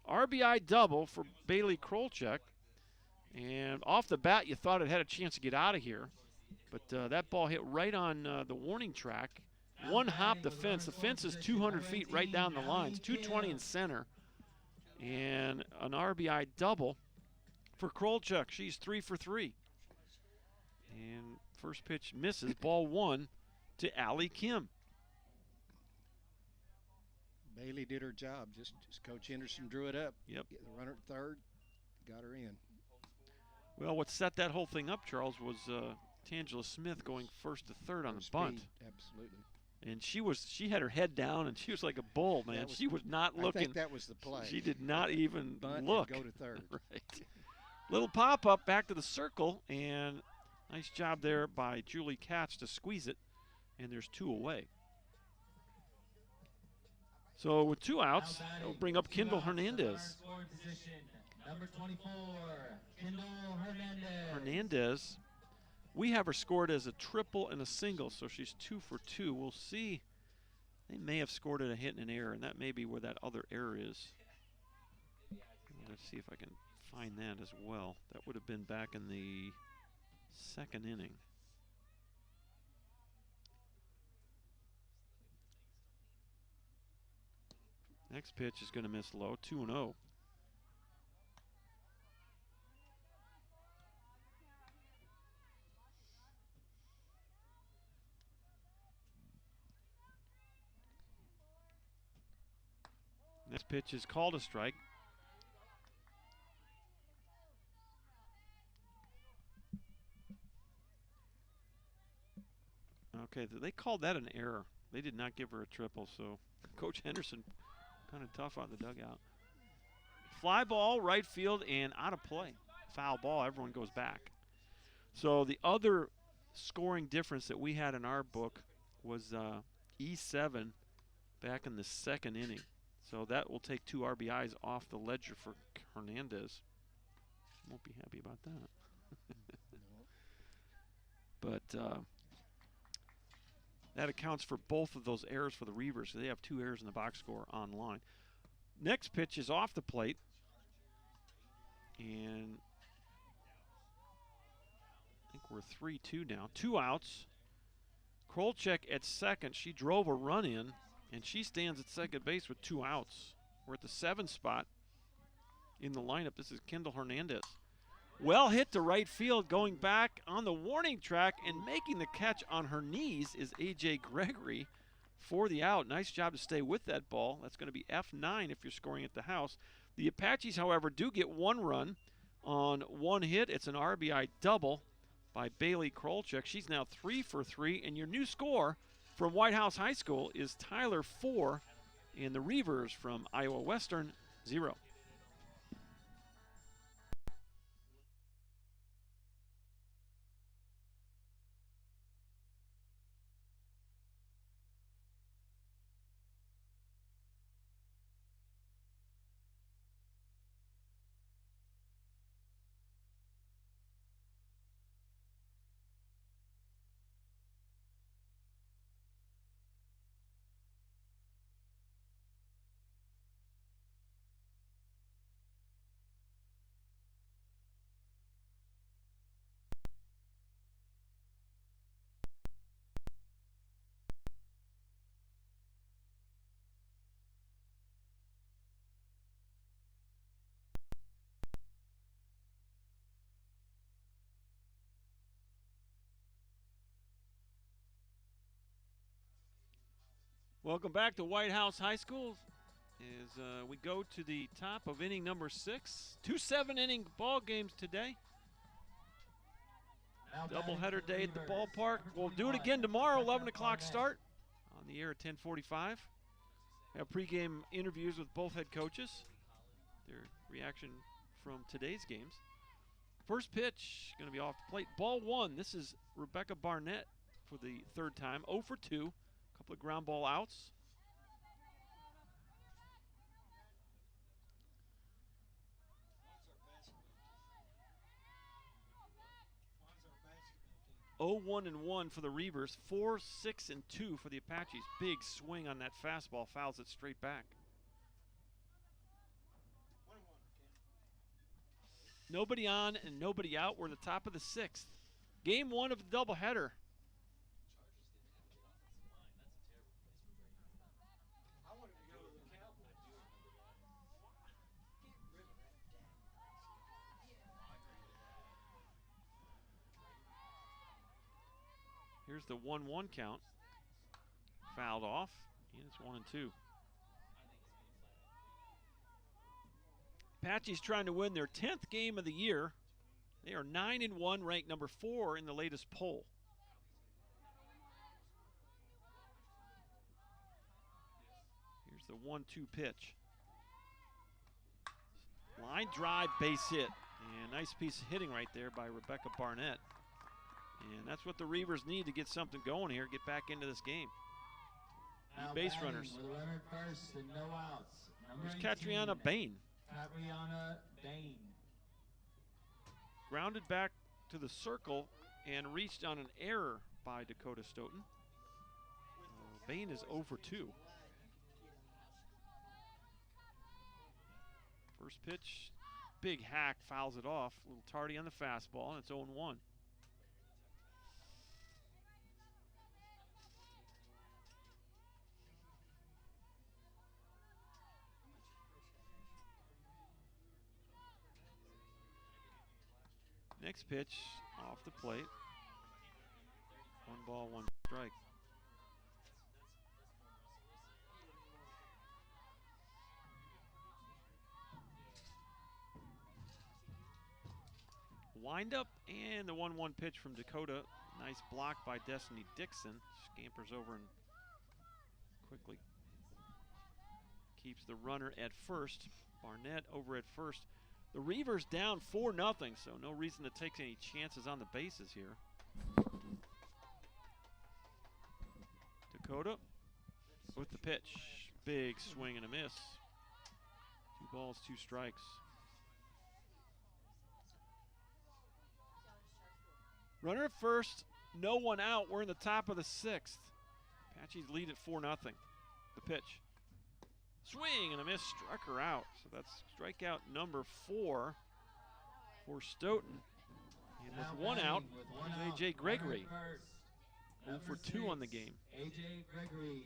happened? RBI double for Bailey Krolchek. And off the bat, you thought it had a chance to get out of here. But that ball hit right on the warning track. One hop the fence. The fence is 200 feet right down the lines, 220 in center. And an RBI double for Krolchuk. She's 3 for 3. And first pitch misses, ball 1 to Allie Kim. Bailey did her job. Just Coach Henderson drew it up. Yep. Get the runner at third, got her in. Well, what set that whole thing up, Charles, was Tangela Smith going first to third on Her the bunt. speed, absolutely. And she had her head down, and she was like a bull, man. Was- she was not I looking. think that was the play. She did not even Bunt and look. go to third. Right. Little pop-up back to the circle, and nice job there by Julie Katz to squeeze it, and there's 2 away. So with 2 outs, it'll bring up Kendall Hernandez. Number 24, Kendall Hernandez. Hernandez, we have her scored as a triple and a single, so she's 2 for 2. We'll see. They may have scored at a hit and an error, and that may be where that other error is. Let's see if I can find that as well. That would have been back in the 2nd inning. Next pitch is going to miss low, 2-0. Next pitch is called a strike. Okay, they called that an error. They did not give her a triple, so Coach Henderson kind of tough on the dugout. Fly ball, right field, and out of play. Foul ball, everyone goes back. So the other scoring difference that we had in our book was E7 back in the 2nd inning. So that will take 2 RBIs off the ledger for Hernandez. Won't be happy about that. But that accounts for both of those errors for the Reavers. So they have 2 errors in the box score online. Next pitch is off the plate. And I think we're 3-2 now. 2 outs. Krolchek at second. She drove a run in, and she stands at second base with 2 outs. We're at the 7th spot in the lineup. This is Kendall Hernandez. Well hit to right field, going back on the warning track and making the catch on her knees is A.J. Gregory for the out. Nice job to stay with that ball. That's going to be F9 if you're scoring at the house. The Apaches, however, do get 1 run on 1 hit. It's an RBI double by Bailey Krolchek. She's now 3 for 3, and your new score from White House High School is Tyler 4, and the Reavers from Iowa Western 0. Welcome back to White House High School as we go to the top of inning number 6. 2 7-inning ball games today. Doubleheader day at the ballpark. We'll do it again tomorrow, 11 o'clock start. On the air at 10:45. Have pregame interviews with both head coaches. Their reaction from today's games. First pitch going to be off the plate. Ball one. This is Rebecca Barnett for the third time. 0 for 2. A couple of ground ball outs. Oh, 1-1 for the Reavers, 4-6-2 for the Apaches. Big swing on that fastball, fouls it straight back. Nobody on and nobody out. We're the top of the 6th. Game 1 of the doubleheader. Here's the 1-1 count. Fouled off, and it's 1-2. Apaches trying to win their 10th game of the year. They are 9-1, ranked number 4 in the latest poll. Here's the 1-2 pitch. Line drive, base hit. And nice piece of hitting right there by Rebecca Barnett. And that's what the Reavers need to get something going here, get back into this game. Need base runners. Runner first and no outs. Here's Catriona Bain. Catriona Bain. Grounded back to the circle and reached on an error by Dakota Stoughton. Bain is 0 for 2. First pitch, big hack, fouls it off. A little tardy on the fastball, and it's 0-1. Next pitch, off the plate. 1 ball, 1 strike. Wind up and the 1-1 pitch from Dakota. Nice block by Destiny Dixon. Scampers over and quickly keeps the runner at first. Barnett over at first. The Reavers down 4-0, so no reason to take any chances on the bases here. Dakota with the pitch. Big swing and a miss. 2 balls, 2 strikes. Runner at first, no one out. We're in the top of the 6th. Apaches lead at 4-0. The pitch. Swing and a miss, struck her out. So that's strikeout number 4 for Stoughton. And with 1 out, A.J. Gregory. 0 for 2 on the game. A.J. Gregory.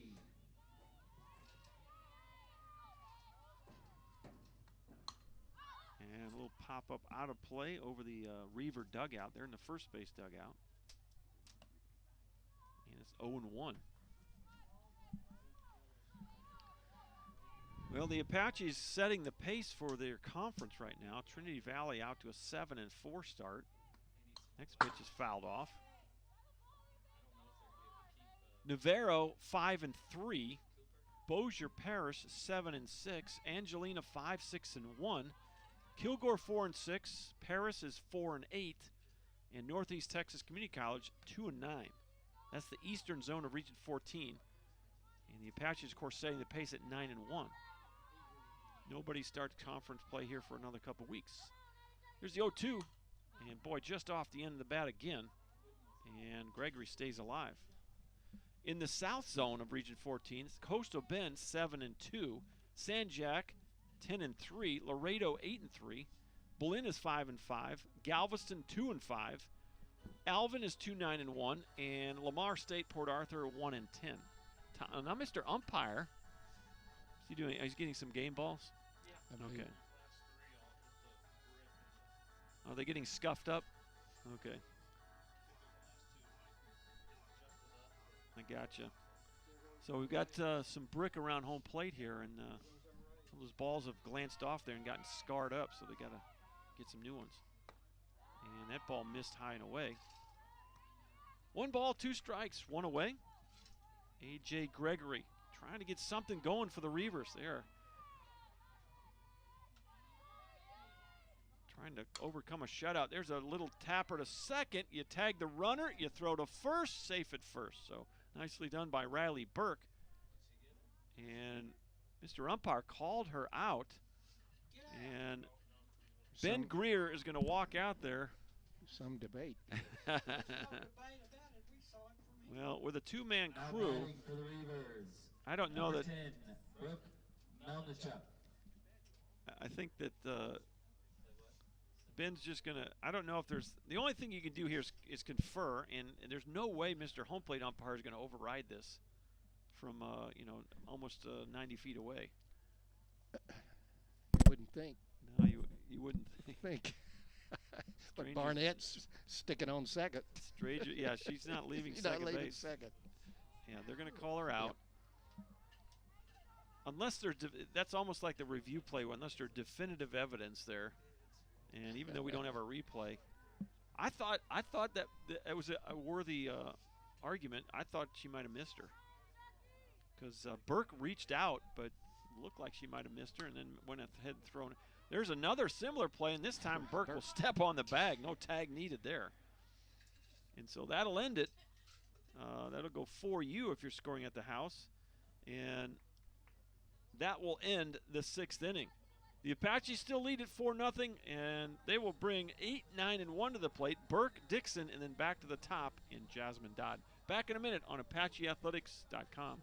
And a little pop-up out of play over the Reaver dugout. They're in the first base dugout. And it's 0-1. Well, the Apaches setting the pace for their conference right now. Trinity Valley out to a 7-4 start. Next pitch is fouled off. Navarro 5-3. Bossier Parish 7-6. Angelina 5-6-1. Kilgore 4-6. Paris is 4-8. And Northeast Texas Community College 2-9. That's the eastern zone of Region 14. And the Apaches, of course, setting the pace at 9-1. Nobody starts conference play here for another couple weeks. Here's the 0-2. And boy, just off the end of the bat again. And Gregory stays alive. In the south zone of Region 14, Coastal Bend 7-2. San Jac 10-3. Laredo 8-3. Berlin is 5-5. Galveston 2-5. Alvin is 2-9-1. And Lamar State, Port Arthur 1-10. Now, Mr. Umpire. What's he doing? He's getting some game balls? Yeah. Okay. Are they getting scuffed up? Okay. I gotcha. So we've got some brick around home plate here, and some of those balls have glanced off there and gotten scarred up, so they got to get some new ones. And that ball missed high and away. 1 ball, 2 strikes, 1 away. A.J. Gregory trying to get something going for the Reavers there. Trying to overcome a shutout. There's a little tapper to second. You tag the runner, you throw to first, safe at first. So nicely done by Riley Burke. And Mr. Umpire called her out. And Ben Greer is going to walk out there. Some debate. Well, with a 2-man crew, I don't know that. 10, Brooke Melnichuk. I think that Ben's just going to, I don't know if there's, the only thing you can do here is confer, and there's no way Mr. Home Plate Umpire is going to override this from, almost 90 feet away. You wouldn't think. No, you wouldn't think. But Barnett's sticking on second. Stranger, yeah, she's not leaving She's second not leaving base. second. Yeah, they're going to call her out. Yep. Unless there's, that's almost like the review play, unless there's definitive evidence there. And even though we don't have a replay, I thought that it was a worthy argument. I thought she might have missed her because Burke reached out, but looked like she might have missed her, and then went ahead and thrown. There's another similar play, and this time Burke will step on the bag. No tag needed there. And so that'll end it. That'll go 4U if you're scoring at the house. And that will end the 6th inning. The Apaches still lead at 4-0, and they will bring 8, 9, and 1 to the plate. Burke, Dixon, and then back to the top in Jasmine Dodd. Back in a minute on ApacheAthletics.com.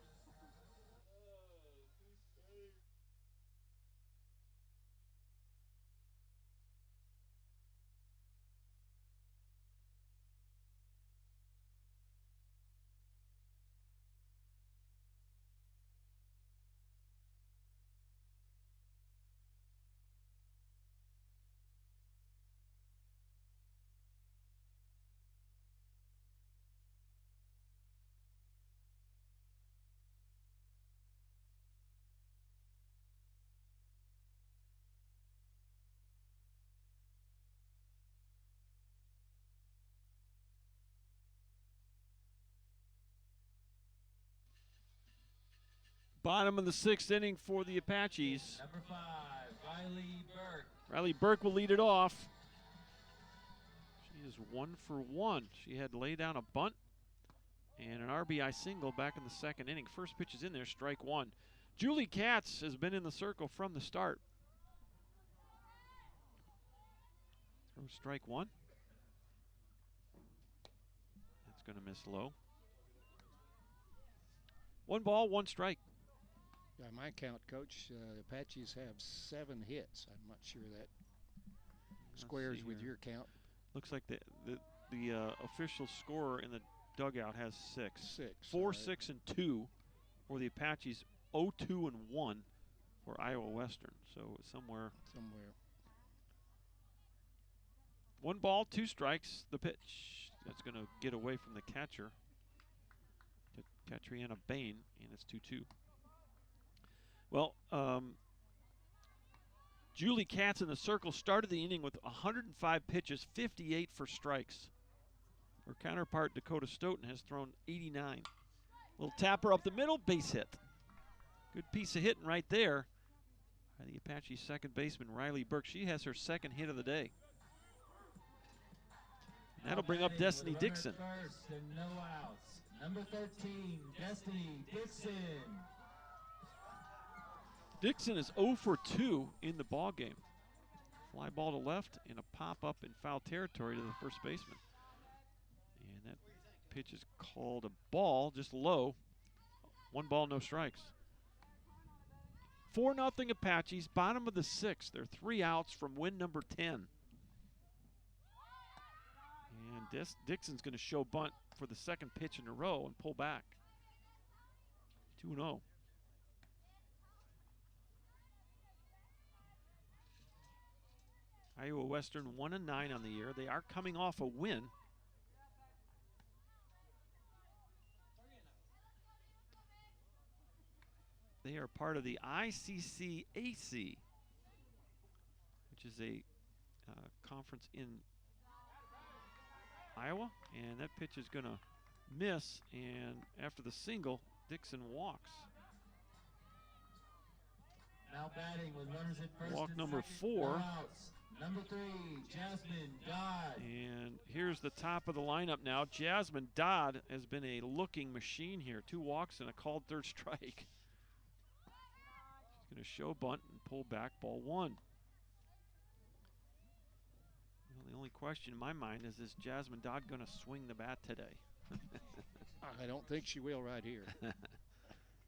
Bottom of the 6th inning for the Apaches. Number 5, Riley Burke. Riley Burke will lead it off. She is 1 for 1. She had laid down a bunt and an RBI single back in the 2nd inning. First pitch is in there, strike 1. Julie Katz has been in the circle from the start. Throw strike 1. That's going to miss low. 1 ball, 1 strike. By my count, Coach, the Apaches have 7 hits. I'm not sure that squares with your count. Looks like the official scorer in the dugout has 6. 4, right. 6, and 2 for the Apaches. 0, 2, and 1 for Iowa Western. So somewhere. 1 ball, 2 strikes. The pitch. That's going to get away from the catcher. To Katriana Bain, and it's 2-2. Well, Julie Katz in the circle started the inning with 105 pitches, 58 for strikes. Her counterpart, Dakota Stoughton, has thrown 89. Little tapper up the middle, base hit. Good piece of hitting right there by the Apache second baseman, Riley Burke. She has her 2nd hit of the day. And that'll bring up Destiny Dixon. First and no outs. Number 13, Destiny Dixon. Dixon is 0 for 2 in the ball game. Fly ball to left and a pop up in foul territory to the first baseman. And that pitch is called a ball, just low. 1 ball, no strikes. 4-0 Apaches, bottom of the 6th. They're 3 outs from win number 10. And Dixon's going to show bunt for the 2nd pitch in a row and pull back. 2-0. Iowa Western 1-9 on the year. They are coming off a win. They are part of the ICC-AC, which is a conference in Iowa. And that pitch is going to miss, and after the single, Dixon walks. Now batting with runners at first Walk and number second, 4. no outs. Number 3, Jasmine Dodd. And here's the top of the lineup now. Jasmine Dodd has been a looking machine here. 2 walks and a called third strike. She's going to show bunt and pull back, ball 1. Well, the only question in my mind is Jasmine Dodd going to swing the bat today? I don't think she will right here.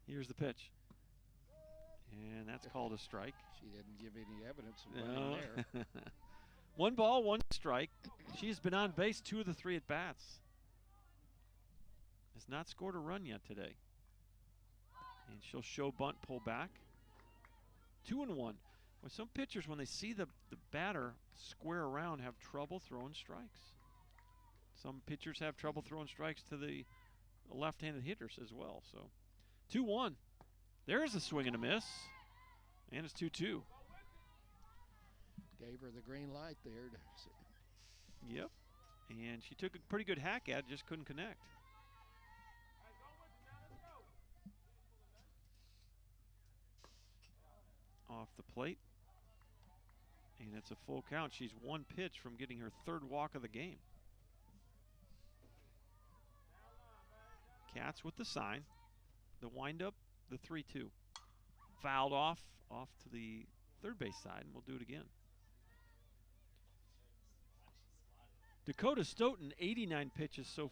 Here's the pitch. And that's called a strike. She didn't give any evidence of running there. 1 ball, 1 strike. She's been on base 2 of the 3 at bats. Has not scored a run yet today. And she'll show bunt, pull back. 2-1. Well, some pitchers, when they see the batter square around, have trouble throwing strikes. Some pitchers have trouble throwing strikes to the left-handed hitters as well. So 2-1. There's a swing and a miss. And it's 2-2. Gave her the green light there. Yep. And she took a pretty good hack at it, just couldn't connect. Off the plate. And it's a full count. She's 1 pitch from getting her 3rd walk of the game. Cats with the sign. The windup, the 3-2. Fouled off to the third base side, and we'll do it again. Dakota Stoughton, 89 pitches so